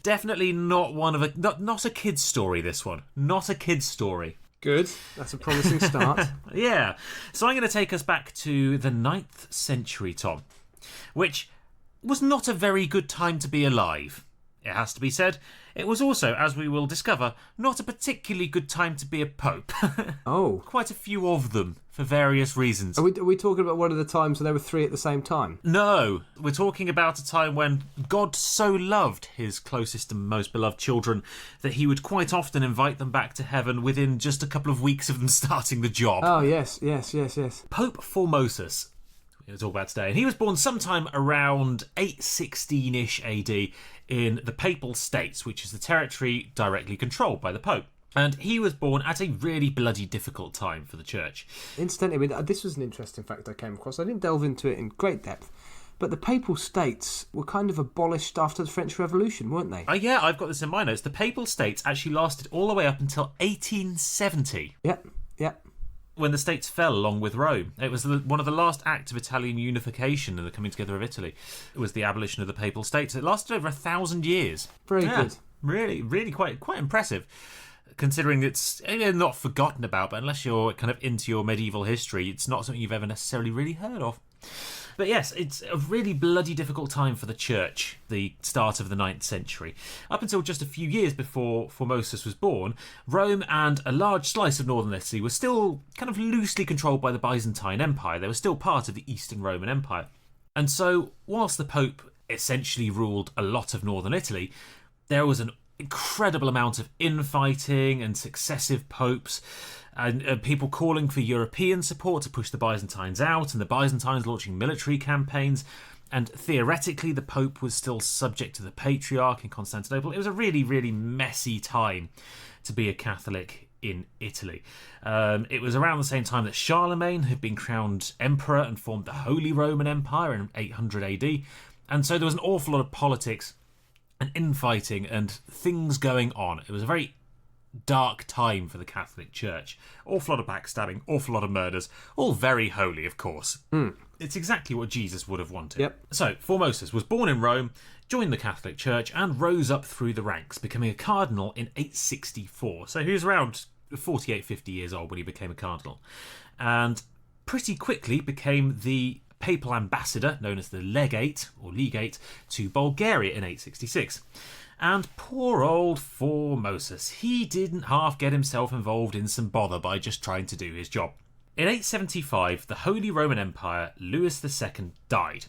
definitely not not a kid's story, this one. Not a kid's story. Good. That's a promising start. Yeah. So I'm going to take us back to the 9th century, Tom, which was not a very good time to be alive. It has to be said. It was also, as we will discover, not a particularly good time to be a pope. Oh. Quite a few of them, for various reasons. Are we talking about one of the times when there were 3 at the same time? No, we're talking about a time when God so loved his closest and most beloved children that he would quite often invite them back to heaven within just a couple of weeks of them starting the job. Oh, yes. Pope Formosus, we're going to talk about today, and he was born sometime around 816-ish AD in the Papal States, which is the territory directly controlled by the Pope. And he was born at a really bloody difficult time for the Church. Incidentally, this was an interesting fact I came across. I didn't delve into it in great depth, but the Papal States were kind of abolished after the French Revolution, weren't they? Yeah, I've got this in my notes. The Papal States actually lasted all the way up until 1870. Yep. When the states fell along with Rome. It was one of the last acts of Italian unification and the coming together of Italy. It was the abolition of the Papal States. It lasted over 1,000 years. Very good. Really, really quite impressive. Considering it's not forgotten about, but unless you're kind of into your medieval history, it's not something you've ever necessarily really heard of. But yes, it's a really bloody difficult time for the Church, the start of the 9th century. Up until just a few years before Formosus was born, Rome and a large slice of northern Italy were still kind of loosely controlled by the Byzantine Empire. They were still part of the Eastern Roman Empire. And so, whilst the Pope essentially ruled a lot of northern Italy, there was an incredible amount of infighting and successive popes and people calling for European support to push the Byzantines out, and the Byzantines launching military campaigns. And theoretically, the Pope was still subject to the Patriarch in Constantinople. It was a really, really messy time to be a Catholic in Italy. It was around the same time that Charlemagne had been crowned emperor and formed the Holy Roman Empire in 800 AD. And so there was an awful lot of politics and infighting and things going on. It was a very dark time for the Catholic Church. Awful lot of backstabbing, awful lot of murders, all very holy, of course. It's exactly what Jesus would have wanted. Yep. So, Formosus was born in Rome, joined the Catholic Church, and rose up through the ranks, becoming a cardinal in 864. So he was around 48, 50 years old when he became a cardinal. And pretty quickly became the papal ambassador, known as the legate, to Bulgaria in 866. And poor old Formosus, he didn't half get himself involved in some bother by just trying to do his job. In 875, the Holy Roman Empire, Louis II, died,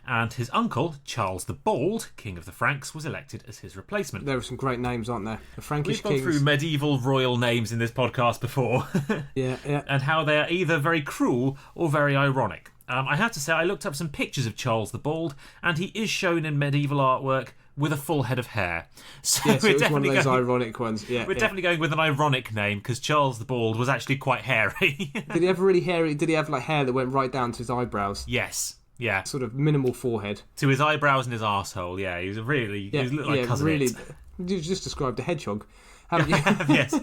and his uncle, Charles the Bald, King of the Franks, was elected as his replacement. There are some great names, aren't there? The Frankish We've gone kings. through medieval royal names in this podcast before. Yeah. And how they are either very cruel or very ironic. I have to say, I looked up some pictures of Charles the Bald, and he is shown in medieval artwork with a full head of hair. So Yes, it was one of those ironic ones. Yeah, we're definitely going with an ironic name, because Charles the Bald was actually quite hairy. Did he have really hairy? Did he have like hair that went right down to his eyebrows? Yes. Yeah. Sort of minimal forehead. To his eyebrows and his arsehole, yeah. He was he looked like Cousin really. It. You've just described a hedgehog, haven't you? Yes.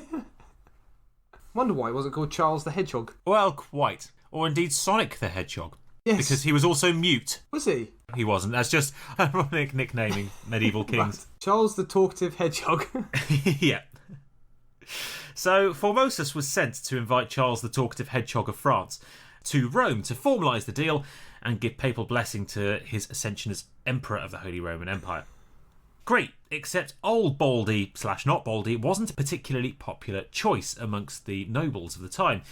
Wonder why it wasn't called Charles the Hedgehog. Well, quite. Or indeed Sonic the Hedgehog. Yes. Because he was also mute. Was he? He wasn't. That's just ironic nicknaming medieval kings. Right. Charles the Talkative Hedgehog. Yeah. So Formosus was sent to invite Charles the Talkative Hedgehog of France to Rome to formalise the deal and give papal blessing to his ascension as Emperor of the Holy Roman Empire. Great, except old Baldy / not Baldy wasn't a particularly popular choice amongst the nobles of the time.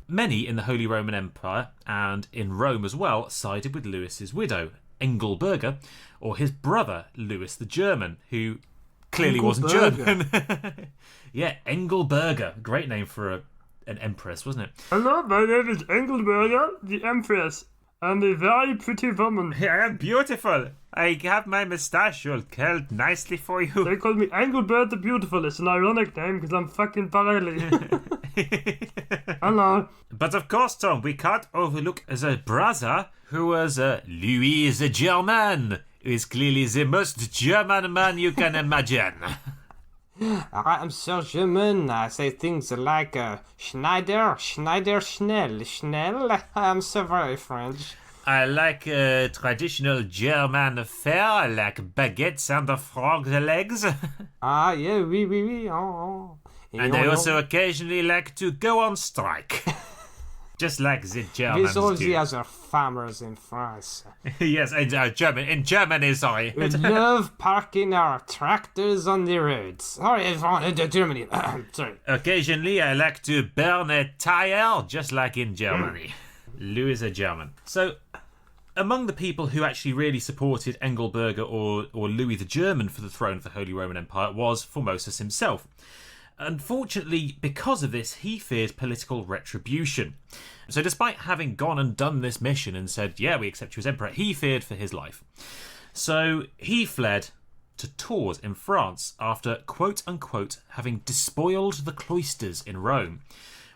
Many in the Holy Roman Empire, and in Rome as well, sided with Louis's widow, Engelberga, or his brother, Louis the German, who clearly wasn't Engelberger. German. Yeah, Engelberger. Great name for an empress, wasn't it? Hello, my name is Engelberger, the Empress. I'm a very pretty woman. I am beautiful. I have my moustache all curled nicely for you. They call me Engelbert the Beautiful. It's an ironic name because I'm fucking Barley. Hello. But of course, Tom, we can't overlook the brother who was Louis the German, who is clearly the most German man you can imagine. I am so German. I say things like Schneider, Schnell. I am so very French. I like traditional German fare, like baguettes and frog's legs. Ah, yeah, oui. Oh. And I also occasionally like to go on strike. Just like the Germans With all do. the other farmers in France. Yes, in Germany, sorry. We love parking our tractors on the roads. Sorry, Germany. Sorry. Occasionally, I like to burn a tire, just like in Germany. Louis a German. So, among the people who actually really supported Engelberger or Louis the German for the throne of the Holy Roman Empire was Formosus himself. Unfortunately, because of this, he feared political retribution. So despite having gone and done this mission and said, yeah, we accept you as emperor, he feared for his life. So he fled to Tours in France after, quote-unquote, having despoiled the cloisters in Rome,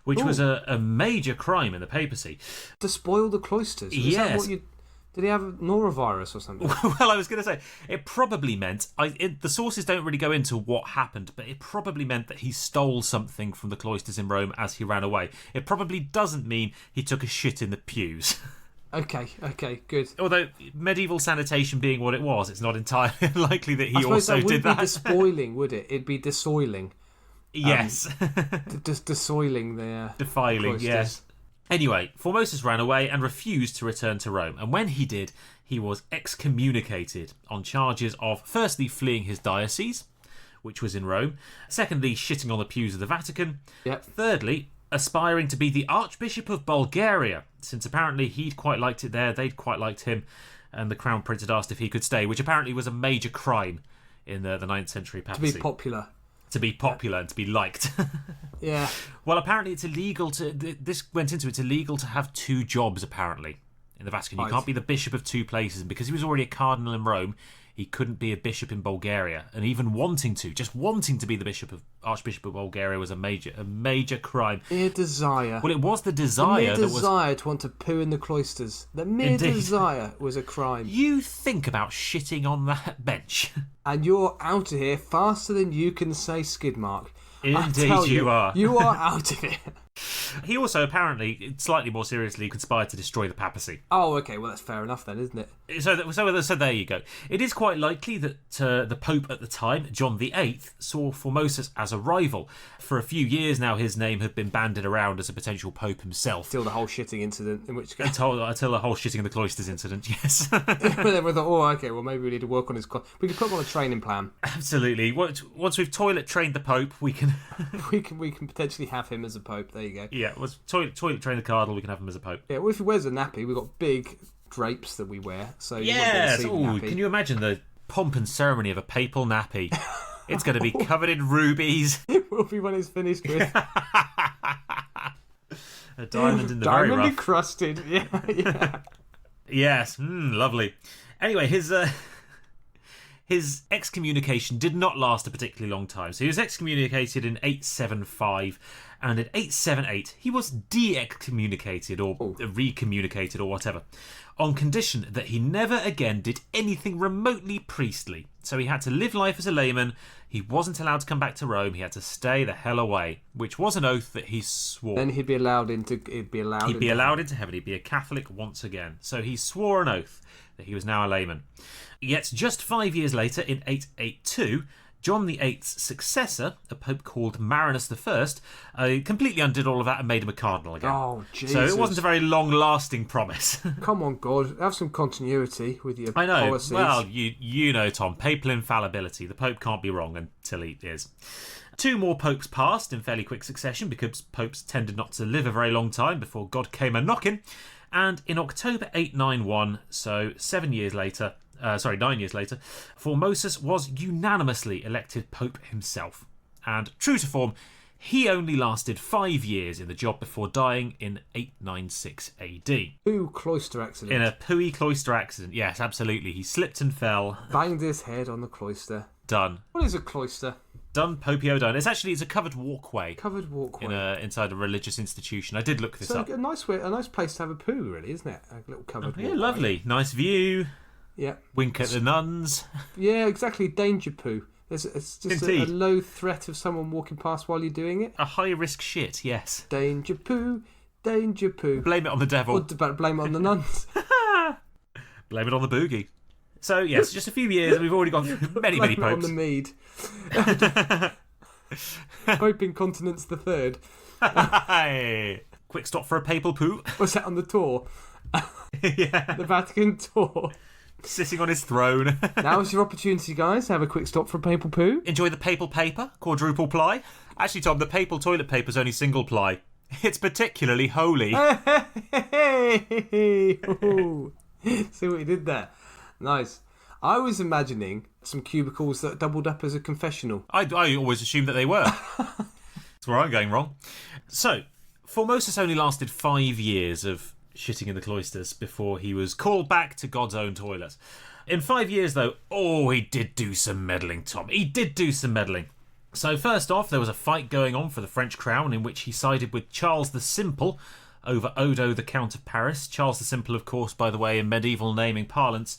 which was a major crime in the papacy. Despoil the cloisters? Is Yes. that what you... Did he have a norovirus or something? Well, I was going to say, it probably meant, the sources don't really go into what happened, but it probably meant that he stole something from the cloisters in Rome as he ran away. It probably doesn't mean he took a shit in the pews. Okay, good. Although, medieval sanitation being what it was, it's not entirely likely that I he suppose also that did wouldn't be that. despoiling, would it? It'd be desoiling. Yes. Just desoiling the Defiling, cloisters. yes. Anyway, Formosus ran away and refused to return to Rome, and when he did, he was excommunicated on charges of, firstly, fleeing his diocese, which was in Rome, secondly, shitting on the pews of the Vatican, Yep. thirdly, aspiring to be the Archbishop of Bulgaria, since apparently he'd quite liked it there, they'd quite liked him, and the Crown Prince had asked if he could stay, which apparently was a major crime in the 9th century To papacy. be popular. To be popular and to be liked. Yeah. Well, apparently it's illegal to... This went into it's illegal to have two jobs, apparently, in the Vatican. You Right. can't be the bishop of two places. And because he was already a cardinal in Rome, he couldn't be a bishop in Bulgaria. And even just wanting to be the Archbishop of Bulgaria was a major crime. Mere desire. Well, it was the The desire mere that was... desire to want to poo in the cloisters. The mere Indeed. desire was a crime. You think about shitting on that bench. And you're out of here faster than you can say skid mark. I Indeed tell you are. You are out of it. He also apparently, slightly more seriously, conspired to destroy the papacy. Oh, okay. Well, that's fair enough then, isn't it? So there you go. It is quite likely that the Pope at the time, John VIII, saw Formosus as a rival. For a few years now, his name had been bandied around as a potential Pope himself. Till the whole shitting incident, in which case... Until the whole shitting in the cloisters incident, yes. But then we thought, oh, okay, well, maybe we need to work on his... We can put him on a training plan. Absolutely. Once we've toilet trained the Pope, we can... We can potentially have him as a pope. There you go. Yeah, once toilet train the cardinal, we can have him as a Pope. Yeah, well, if he wears a nappy, we've got big drapes that we wear, so you Yes! won't be able to see the nappy. Can you imagine the pomp and ceremony of a papal nappy? It's going to be covered in rubies. It will be when it's finished with. A diamond in the very Diamond rough. encrusted. Yeah. Yes, lovely. Anyway, his excommunication did not last a particularly long time. So he was excommunicated in 875, and in 878 he was de-excommunicated or recommunicated or whatever, on condition that he never again did anything remotely priestly. So he had to live life as a layman. He wasn't allowed to come back to Rome. He had to stay the hell away, which was an oath that he swore. Then he'd be allowed into heaven. He'd be a Catholic once again. So he swore an oath that he was now a layman. Yet just 5 years later, in 882, John VIII's successor, a pope called Marinus I, completely undid all of that and made him a cardinal again. Oh, Jesus. So it wasn't a very long-lasting promise. Come on, God, have some continuity with your I know. policies. Well, you know, Tom, papal infallibility. The pope can't be wrong until he is. 2 more popes passed in fairly quick succession because popes tended not to live a very long time before God came a-knocking. And in October 891, so 7 years later, 9 years later, Formosus was unanimously elected Pope himself. And true to form, he only lasted 5 years in the job before dying in 896 AD. Ooh, cloister accident. In a pooey cloister accident. Yes, absolutely. He slipped and fell. Banged his head on the cloister. Done. What is a cloister? Done, Popio done. It's a covered walkway. Covered walkway. Inside a religious institution. I did look this up. A nice place to have a poo, really, isn't it? A little covered walkway. Yeah, lovely. Nice view. Yeah. Wink at the nuns. Yeah, exactly. Danger poo. It's just a Indeed. low threat of someone walking past while you're doing it. A high-risk shit, yes. Danger poo, danger poo. Blame it on the devil. Or blame it on the nuns. Blame it on the boogie. So, yes, just a few years, and we've already gone through many Blame popes. it on the mead. Pope Incontinence the Third. Hey. Quick stop for a papal poo. Was that on the tour? Yeah. The Vatican tour. Sitting on his throne. Now's your opportunity, guys. Have a quick stop for a papal poo. Enjoy the papal paper, quadruple ply. Actually, Tom, the papal toilet paper's only single ply. It's particularly holy. Ooh. See what he did there? Nice. I was imagining some cubicles that doubled up as a confessional. I always assumed that they were. That's where I'm going wrong. So, Formosus only lasted 5 years of shitting in the cloisters before he was called back to God's own toilet. In 5 years, though, he did do some meddling, Tom. He did do some meddling. So first off, there was a fight going on for the French crown in which he sided with Charles the Simple over Odo, the Count of Paris. Charles the Simple, of course, by the way, in medieval naming parlance,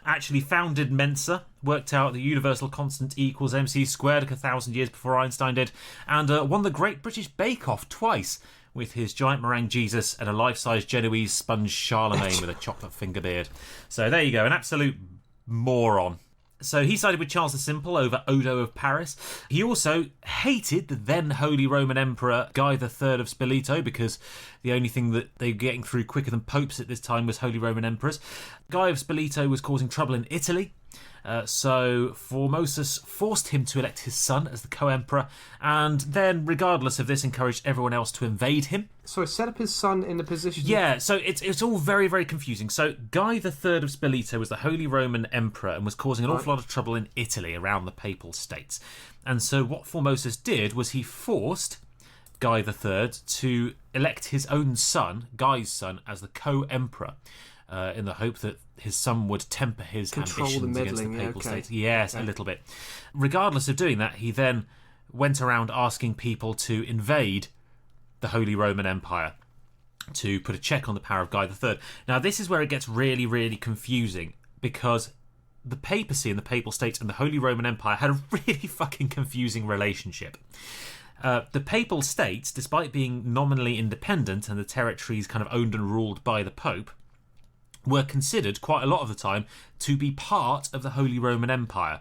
actually founded Mensa, worked out the universal constant E equals MC squared like 1,000 years before Einstein did, and won the Great British Bake Off twice with his giant meringue Jesus and a life-size Genoese sponge Charlemagne with a chocolate finger beard. So there you go, an absolute moron. So he sided with Charles the Simple over Odo of Paris. He also hated the then Holy Roman Emperor Guy III of Spoleto because the only thing that they were getting through quicker than popes at this time was Holy Roman Emperors. Guy of Spoleto was causing trouble in Italy. So Formosus forced him to elect his son as the co-emperor, and then, regardless of this, encouraged everyone else to invade him. So he set up his son in a position... Yeah, so it's all very, very confusing. So Guy III of Spoleto was the Holy Roman Emperor and was causing an awful lot of trouble in Italy around the Papal States. And so what Formosus did was he forced Guy III to elect his own son, Guy's son, as the co-emperor, in the hope that his son would temper his ambitions against the Papal States. Yes, a little bit. Regardless of doing that, he then went around asking people to invade the Holy Roman Empire to put a check on the power of Guy III. Now, this is where it gets really, really confusing, because the papacy and the Papal States and the Holy Roman Empire had a really fucking confusing relationship. The Papal States, despite being nominally independent and the territories kind of owned and ruled by the Pope, were considered quite a lot of the time to be part of the Holy Roman Empire.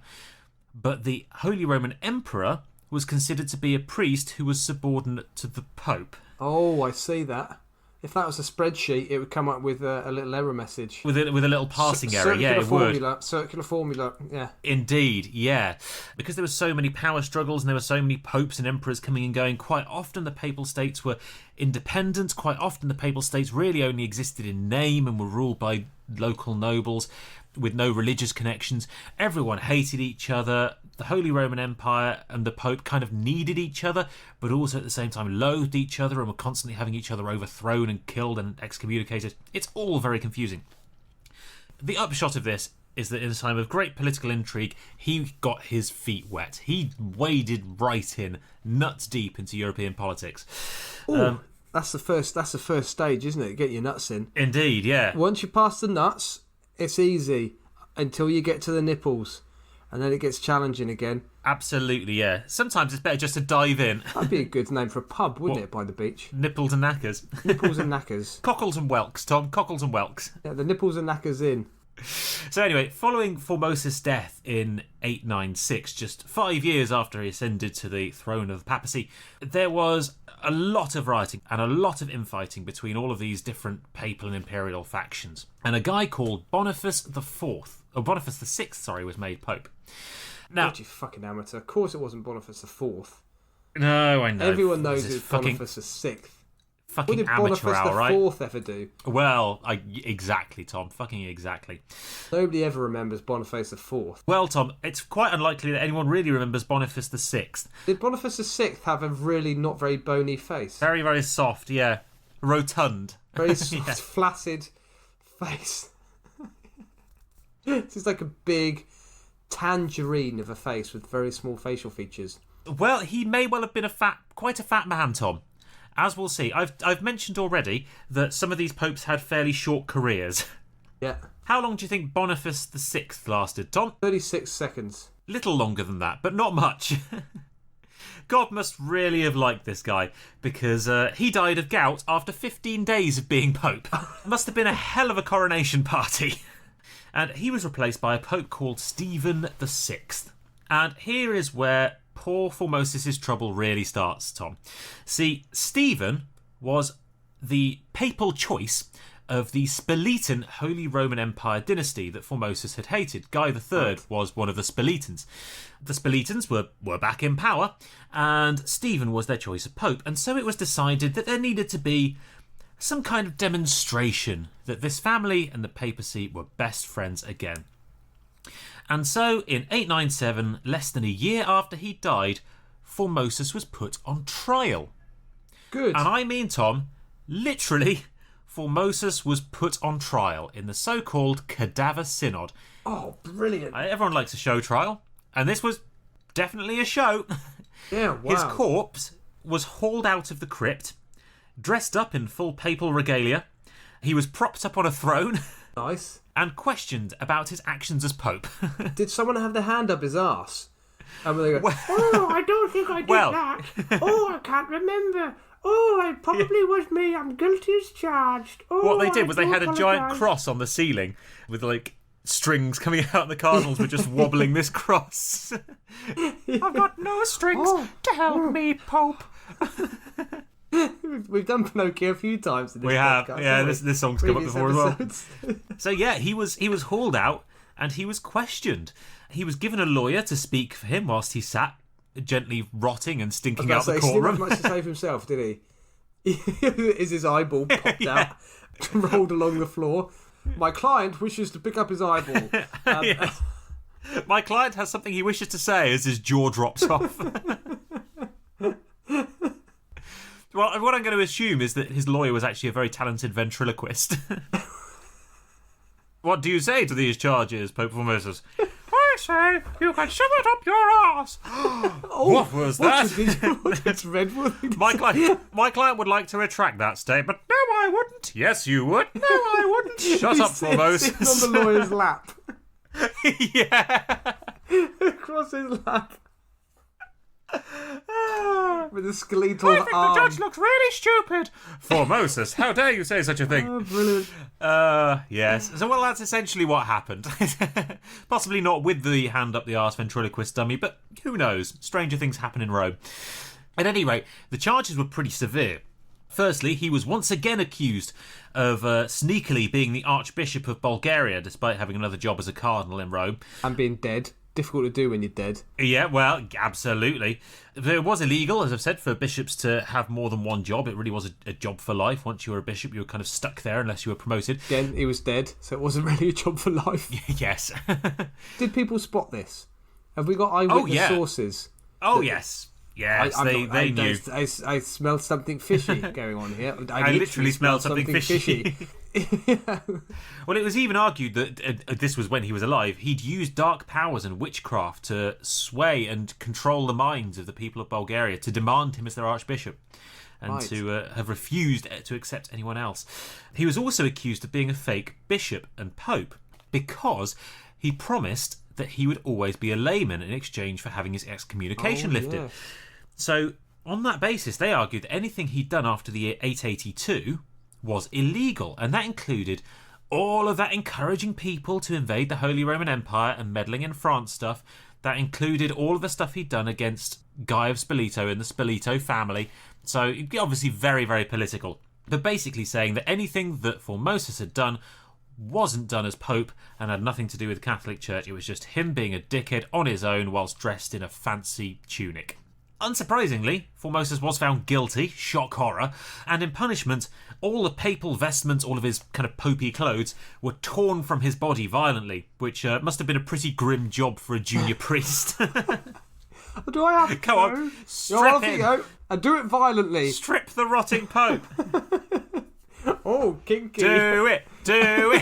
But the Holy Roman Emperor was considered to be a priest who was subordinate to the Pope. Oh, I see that. If that was a spreadsheet, it would come up with a little error message. With a little passing error, yeah, it would. Circular formula, yeah. Indeed, yeah. Because there were so many power struggles and there were so many popes and emperors coming and going, quite often the Papal States were independent. Quite often the Papal States really only existed in name and were ruled by local nobles with no religious connections. Everyone hated each other. The Holy Roman Empire and the Pope kind of needed each other, but also at the same time loathed each other and were constantly having each other overthrown and killed and excommunicated. It's all very confusing. The upshot of this is that in a time of great political intrigue, he got his feet wet. He waded right in, nuts deep, into European politics. Ooh, that's the first stage, isn't it? Get your nuts in. Indeed, yeah. Once you pass the nuts, it's easy until you get to the nipples. And then it gets challenging again. Absolutely, yeah. Sometimes it's better just to dive in. That'd be a good name for a pub, wouldn't it, by the beach? Nipples and knackers. Nipples and knackers. Cockles and whelks, Tom. Cockles and whelks. Yeah, the nipples and knackers in. So anyway, following Formosus' death in 896, just 5 years after he ascended to the throne of the papacy, there was a lot of rioting and a lot of infighting between all of these different papal and imperial factions. And a guy called Boniface VI, was made pope. Now, God, you fucking amateur. Of course it wasn't Boniface IV. No, I know. Everyone knows This it's fucking Boniface VI. fucking did amateur Boniface hour, the right? Fourth ever do? Well, exactly, Tom. Fucking exactly. Nobody ever remembers Boniface the Fourth. Well, Tom, it's quite unlikely that anyone really remembers Boniface the Sixth. Did Boniface the Sixth have a really not very bony face? Very, very soft, yeah. Rotund. Very soft, flaccid face. It's like a big tangerine of a face with very small facial features. Well, he may well have been quite a fat man, Tom. As we'll see. I've mentioned already that some of these popes had fairly short careers. Yeah. How long do you think Boniface the Sixth lasted, Tom? 36 seconds. Little longer than that, but not much. God must really have liked this guy, because he died of gout after 15 days of being pope. Must have been a hell of a coronation party. And he was replaced by a pope called Stephen the Sixth. And here is where poor Formosus' trouble really starts, Tom. See, Stephen was the papal choice of the Spoletan Holy Roman Empire dynasty that Formosus had hated. Guy III was one of the Spoletans. The Spoletans were back in power, and Stephen was their choice of pope. And so it was decided that there needed to be some kind of demonstration that this family and the papacy were best friends again. And so, in 897, less than a year after he died, Formosus was put on trial. Good. And I mean, Tom, literally, Formosus was put on trial in the so-called Cadaver Synod. Oh, brilliant. Everyone likes a show trial, and this was definitely a show. Yeah, wow. His corpse was hauled out of the crypt, dressed up in full papal regalia. He was propped up on a throne. Nice. And questioned about his actions as pope. Did someone have their hand up his arse? And they go, Oh, I don't think I did that. Oh, I can't remember. Oh, it probably was me. I'm guilty as charged. Oh, what they did was I they do had a giant apologise. cross on the ceiling with like strings coming out, and the cardinals were just wobbling this cross. I've got no strings to help me, Pope. We've done Pinocchio a few times in this We have, podcast, yeah. haven't we? This song's come up Previous before as well. episodes. So yeah, he was hauled out and he was questioned. He was given a lawyer to speak for him whilst he sat gently rotting and stinking out the He didn't have courtroom. much to say for himself, did he? Is his eyeball popped out, rolled along the floor? My client wishes to pick up his eyeball. Yes. My client has something he wishes to say as his jaw drops off. Well, what I'm going to assume is that his lawyer was actually a very talented ventriloquist. What do you say to these charges, Pope Formosus? I say you can shove it up your arse. What was that? It's Redwood. My client would like to retract that statement. No, I wouldn't. Yes, you would. No, I wouldn't. Shut up, Formosus. Sits on the lawyer's lap. Yeah. Across his lap. With a skeletal I think arm. the judge looked really stupid. Formosus, how dare you say such a thing? Oh, brilliant. Yes. So, well, that's essentially what happened. Possibly not with the hand up the arse ventriloquist dummy, but who knows? Stranger things happen in Rome. At any rate, the charges were pretty severe. Firstly, he was once again accused of sneakily being the Archbishop of Bulgaria, despite having another job as a cardinal in Rome. And being dead. Difficult to do when you're dead. Yeah, well, absolutely. It was illegal, as I've said, for bishops to have more than one job. It really was a job for life. Once you were a bishop, you were kind of stuck there unless you were promoted. Again, he was dead, so it wasn't really a job for life. Yes. Did people spot this? Have we got eyewitness sources? Oh, yes. Yes, they knew. I smelled something fishy going on here. I literally smelled something fishy. Yeah. Well, it was even argued that this was when he was alive. He'd used dark powers and witchcraft to sway and control the minds of the people of Bulgaria, to demand him as their archbishop, and to have refused to accept anyone else. He was also accused of being a fake bishop and pope because he promised that he would always be a layman in exchange for having his excommunication lifted. Yeah. So, on that basis, they argued that anything he'd done after the year 882 was illegal, and that included all of that encouraging people to invade the Holy Roman Empire and meddling in France stuff. That included all of the stuff he'd done against Guy of Spoleto and the Spoleto family. So, obviously very, very political. But basically saying that anything that Formosus had done wasn't done as Pope and had nothing to do with the Catholic Church. It was just him being a dickhead on his own whilst dressed in a fancy tunic. Unsurprisingly, Formosus was found guilty, shock horror, and in punishment, all the papal vestments, all of his kind of popey clothes, were torn from his body violently, which must have been a pretty grim job for a junior priest. Do I have to? Come on, strip him. And do it violently. Strip the rotting pope. Oh, kinky. Do it. Da-da-da.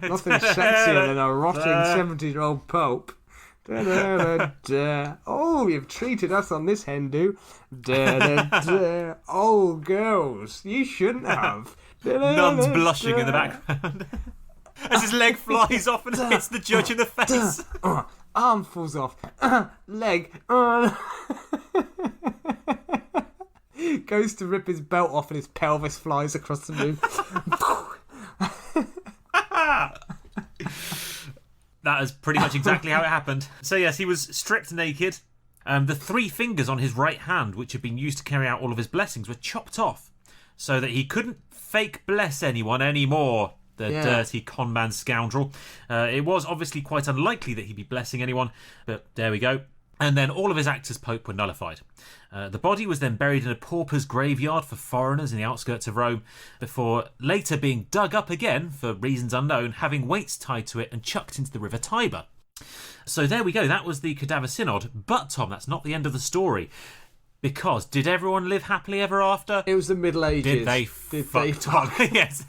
Nothing sexier than a rotting 70-year-old pope. Da-da-da-da. Oh, you've treated us on this Hindu. Da-da-da. Oh, girls, you shouldn't have. Nuns blushing in the background. As his leg flies off and hits the judge in the face. Arm falls off. Leg. Goes to rip his belt off and his pelvis flies across the room. That is pretty much exactly how it happened. So yes, he was stripped naked. The 3 fingers on his right hand, which had been used to carry out all of his blessings, were chopped off so that he couldn't fake bless anyone anymore. The dirty conman scoundrel. It was obviously quite unlikely that he'd be blessing anyone, but there we go. And then all of his acts as Pope were nullified. The body was then buried in a pauper's graveyard for foreigners in the outskirts of Rome, before later being dug up again, for reasons unknown, having weights tied to it and chucked into the river Tiber. So there we go, that was the Cadaver Synod. But, Tom, that's not the end of the story. Because did everyone live happily ever after? It was the Middle Ages. Did they fuck? Yes.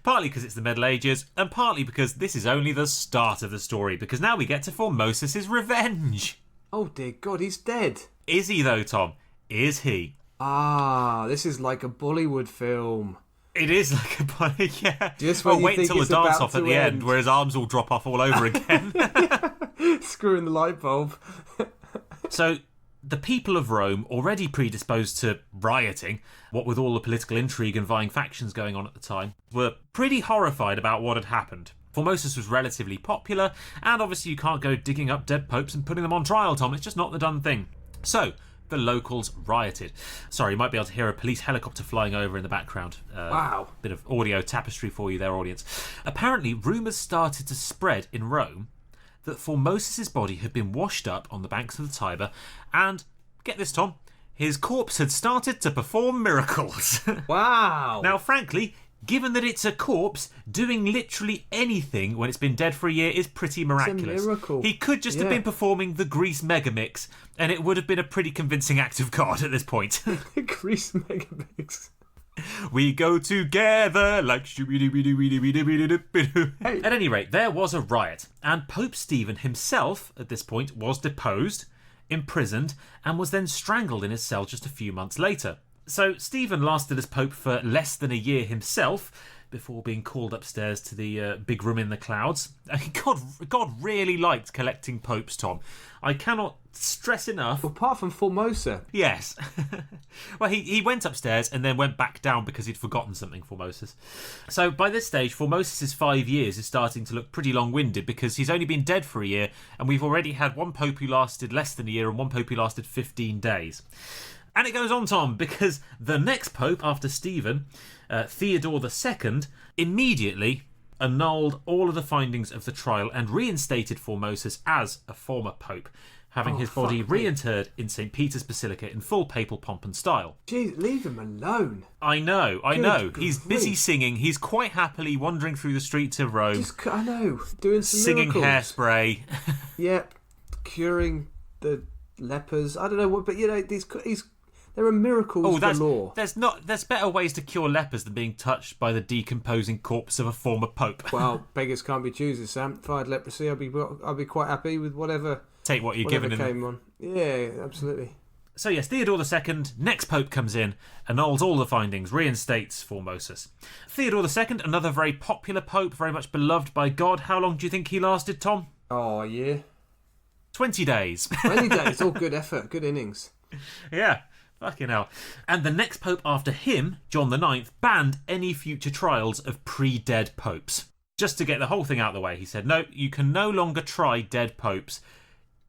Partly because it's the Middle Ages, and partly because this is only the start of the story, because now we get to Formosus' revenge. Oh dear God, he's dead. Is he though, Tom? Is he? Ah, this is like a Bollywood film. It is like a bully, yeah. Just when you wait think until it's the dance about off at to the end. end, where his arms all drop off all over again. Screwing the light bulb. So, the people of Rome, already predisposed to rioting, what with all the political intrigue and vying factions going on at the time, were pretty horrified about what had happened. Formosus was relatively popular, and obviously you can't go digging up dead popes and putting them on trial, Tom. It's just not the done thing. So, the locals rioted. Sorry, you might be able to hear a police helicopter flying over in the background. Wow. Bit of audio tapestry for you there, audience. Apparently, rumours started to spread in Rome that Formosus' body had been washed up on the banks of the Tiber, and, get this, Tom, his corpse had started to perform miracles. Wow. Now, frankly, given that it's a corpse, doing literally anything when it's been dead for a year is pretty miraculous. It's a miracle. He could just have been performing the Grease Megamix, and it would have been a pretty convincing act of God at this point. Grease Megamix. We go together like shoo-be-doo-be-doo-be-doo-be-doo-be-doo. Hey. At any rate, there was a riot, and Pope Stephen himself, at this point, was deposed, imprisoned, and was then strangled in his cell just a few months later. So Stephen lasted as Pope for less than a year himself, before being called upstairs to the big room in the clouds. God really liked collecting popes, Tom. I cannot stress enough. Well, apart from Formosa. Yes. Well, he went upstairs and then went back down because he'd forgotten something, Formosus. So by this stage, Formosus' 5 years is starting to look pretty long-winded because he's only been dead for a year, and we've already had one pope who lasted less than a year and one pope who lasted 15 days. And it goes on, Tom, because the next pope after Stephen, Theodore II, immediately annulled all of the findings of the trial and reinstated Formosus as a former pope, having his body reinterred in St. Peter's Basilica in full papal pomp and style. Jeez, leave him alone. I know. Good He's busy singing. He's quite happily wandering through the streets of Rome. I know. Doing some singing miracles. Hairspray. Yep. Curing the lepers. I don't know what, but you know, there are miracles galore. There's better ways to cure lepers than being touched by the decomposing corpse of a former pope. Well, beggars can't be choosers, Sam. If I had leprosy, I'd be quite happy with whatever. Take what you're given. Came on. Yeah, absolutely. So yes, Theodore II, next pope, comes in, annuls all the findings, reinstates Formosus. Theodore II, another very popular pope, very much beloved by God. How long do you think he lasted, Tom? Oh, yeah. 20 days. 20 days. All good effort. Good innings. Yeah. Fucking hell. And the next pope after him, John IX, banned any future trials of pre-dead popes. Just to get the whole thing out of the way, he said, no, you can no longer try dead popes.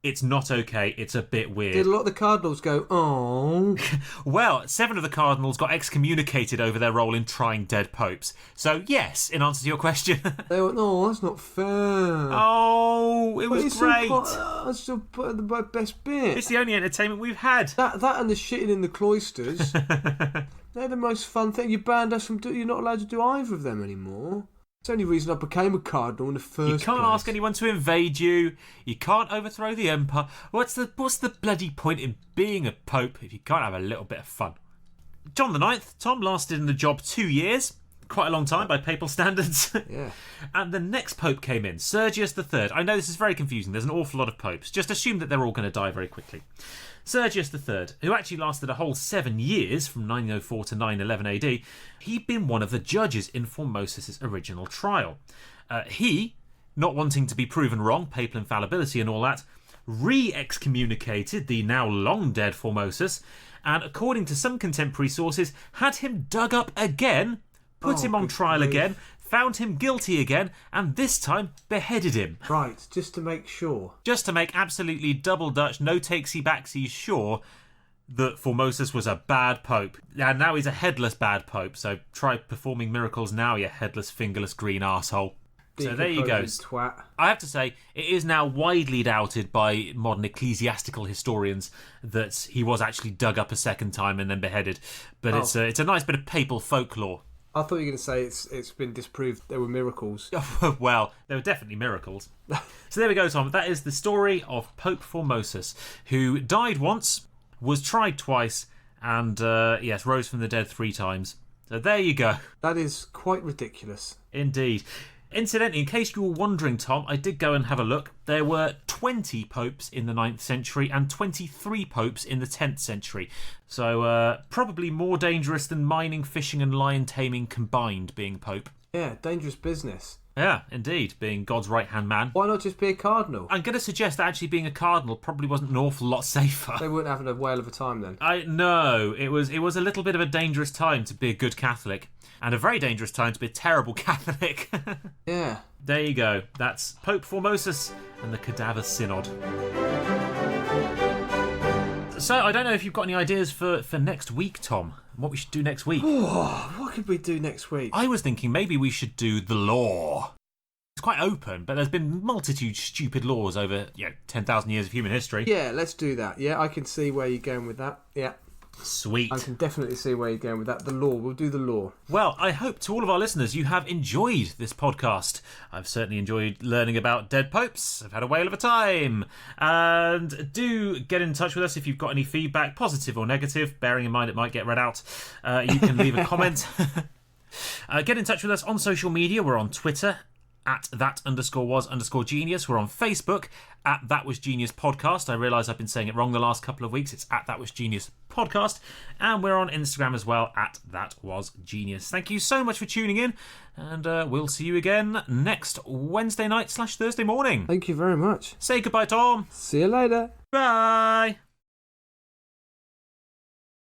It's not okay. It's a bit weird. Did a lot of the cardinals go, oh? Well, 7 of the cardinals got excommunicated over their role in trying dead popes. So, yes, in answer to your question. They went, no, that's not fair. Oh, it was great. That's the best bit. It's the only entertainment we've had. That and the shitting in the cloisters. They're the most fun thing. You banned us from... You're not allowed to do either of them anymore. It's the only reason I became a cardinal in the first place. You can't ask anyone to invade you. You can't overthrow the empire. What's the bloody point in being a pope if you can't have a little bit of fun? John IX, Tom, lasted in the job 2 years. Quite a long time by papal standards. Yeah. And the next pope came in, Sergius III. I know this is very confusing. There's an awful lot of popes. Just assume that they're all going to die very quickly. Sergius III, who actually lasted a whole 7 years, from 904 to 911 AD, he'd been one of the judges in Formosus' original trial. He, not wanting to be proven wrong, papal infallibility and all that, re-excommunicated the now long-dead Formosus, and according to some contemporary sources, had him dug up again, put him on trial again, found him guilty again, and this time beheaded him. Right, just to make sure. Just to make absolutely double Dutch, no takesy-backsy sure that Formosus was a bad pope. And now he's a headless bad pope, so try performing miracles now, you headless, fingerless, green arsehole. So there you go. Twat. I have to say, it is now widely doubted by modern ecclesiastical historians that he was actually dug up a second time and then beheaded. But it's a nice bit of papal folklore. I thought you were going to say it's been disproved there were miracles. Well, there were definitely miracles. So there we go, Tom. That is the story of Pope Formosus, who died once, was tried twice, and, rose from the dead 3 times. So there you go. That is quite ridiculous. Indeed. Incidentally, in case you were wondering, Tom, I did go and have a look. There were 20 popes in the 9th century and 23 popes in the 10th century. So probably more dangerous than mining, fishing and lion taming combined, being pope. Yeah, dangerous business. Yeah, indeed, being God's right-hand man. Why not just be a cardinal? I'm going to suggest that actually being a cardinal probably wasn't an awful lot safer. They wouldn't have a whale of a time then. No, it was a little bit of a dangerous time to be a good Catholic. And a very dangerous time to be a terrible Catholic. Yeah. There you go. That's Pope Formosus and the Cadaver Synod. So, I don't know if you've got any ideas for next week, Tom. What we should do next week. What could we do next week? I was thinking maybe we should do the law. It's quite open, but there's been multitude stupid laws over 10,000 years of human history. Yeah, let's do that. Yeah, I can see where you're going with that. Yeah. Sweet. I can definitely see where you're going with that. The law. We'll do the law. Well, I hope to all of our listeners you have enjoyed this podcast. I've certainly enjoyed learning about dead popes. I've had a whale of a time. And do get in touch with us if you've got any feedback, positive or negative, bearing in mind it might get read out. You can leave a comment. Get in touch with us on social media. We're on Twitter at @that_was_genius. We're on Facebook at That Was Genius Podcast. I realise I've been saying it wrong the last couple of weeks. It's at That Was Genius Podcast. And we're on Instagram as well at That Was Genius. Thank you so much for tuning in. And we'll see you again next Wednesday night / Thursday morning. Thank you very much. Say goodbye, Tom. See you later. Bye.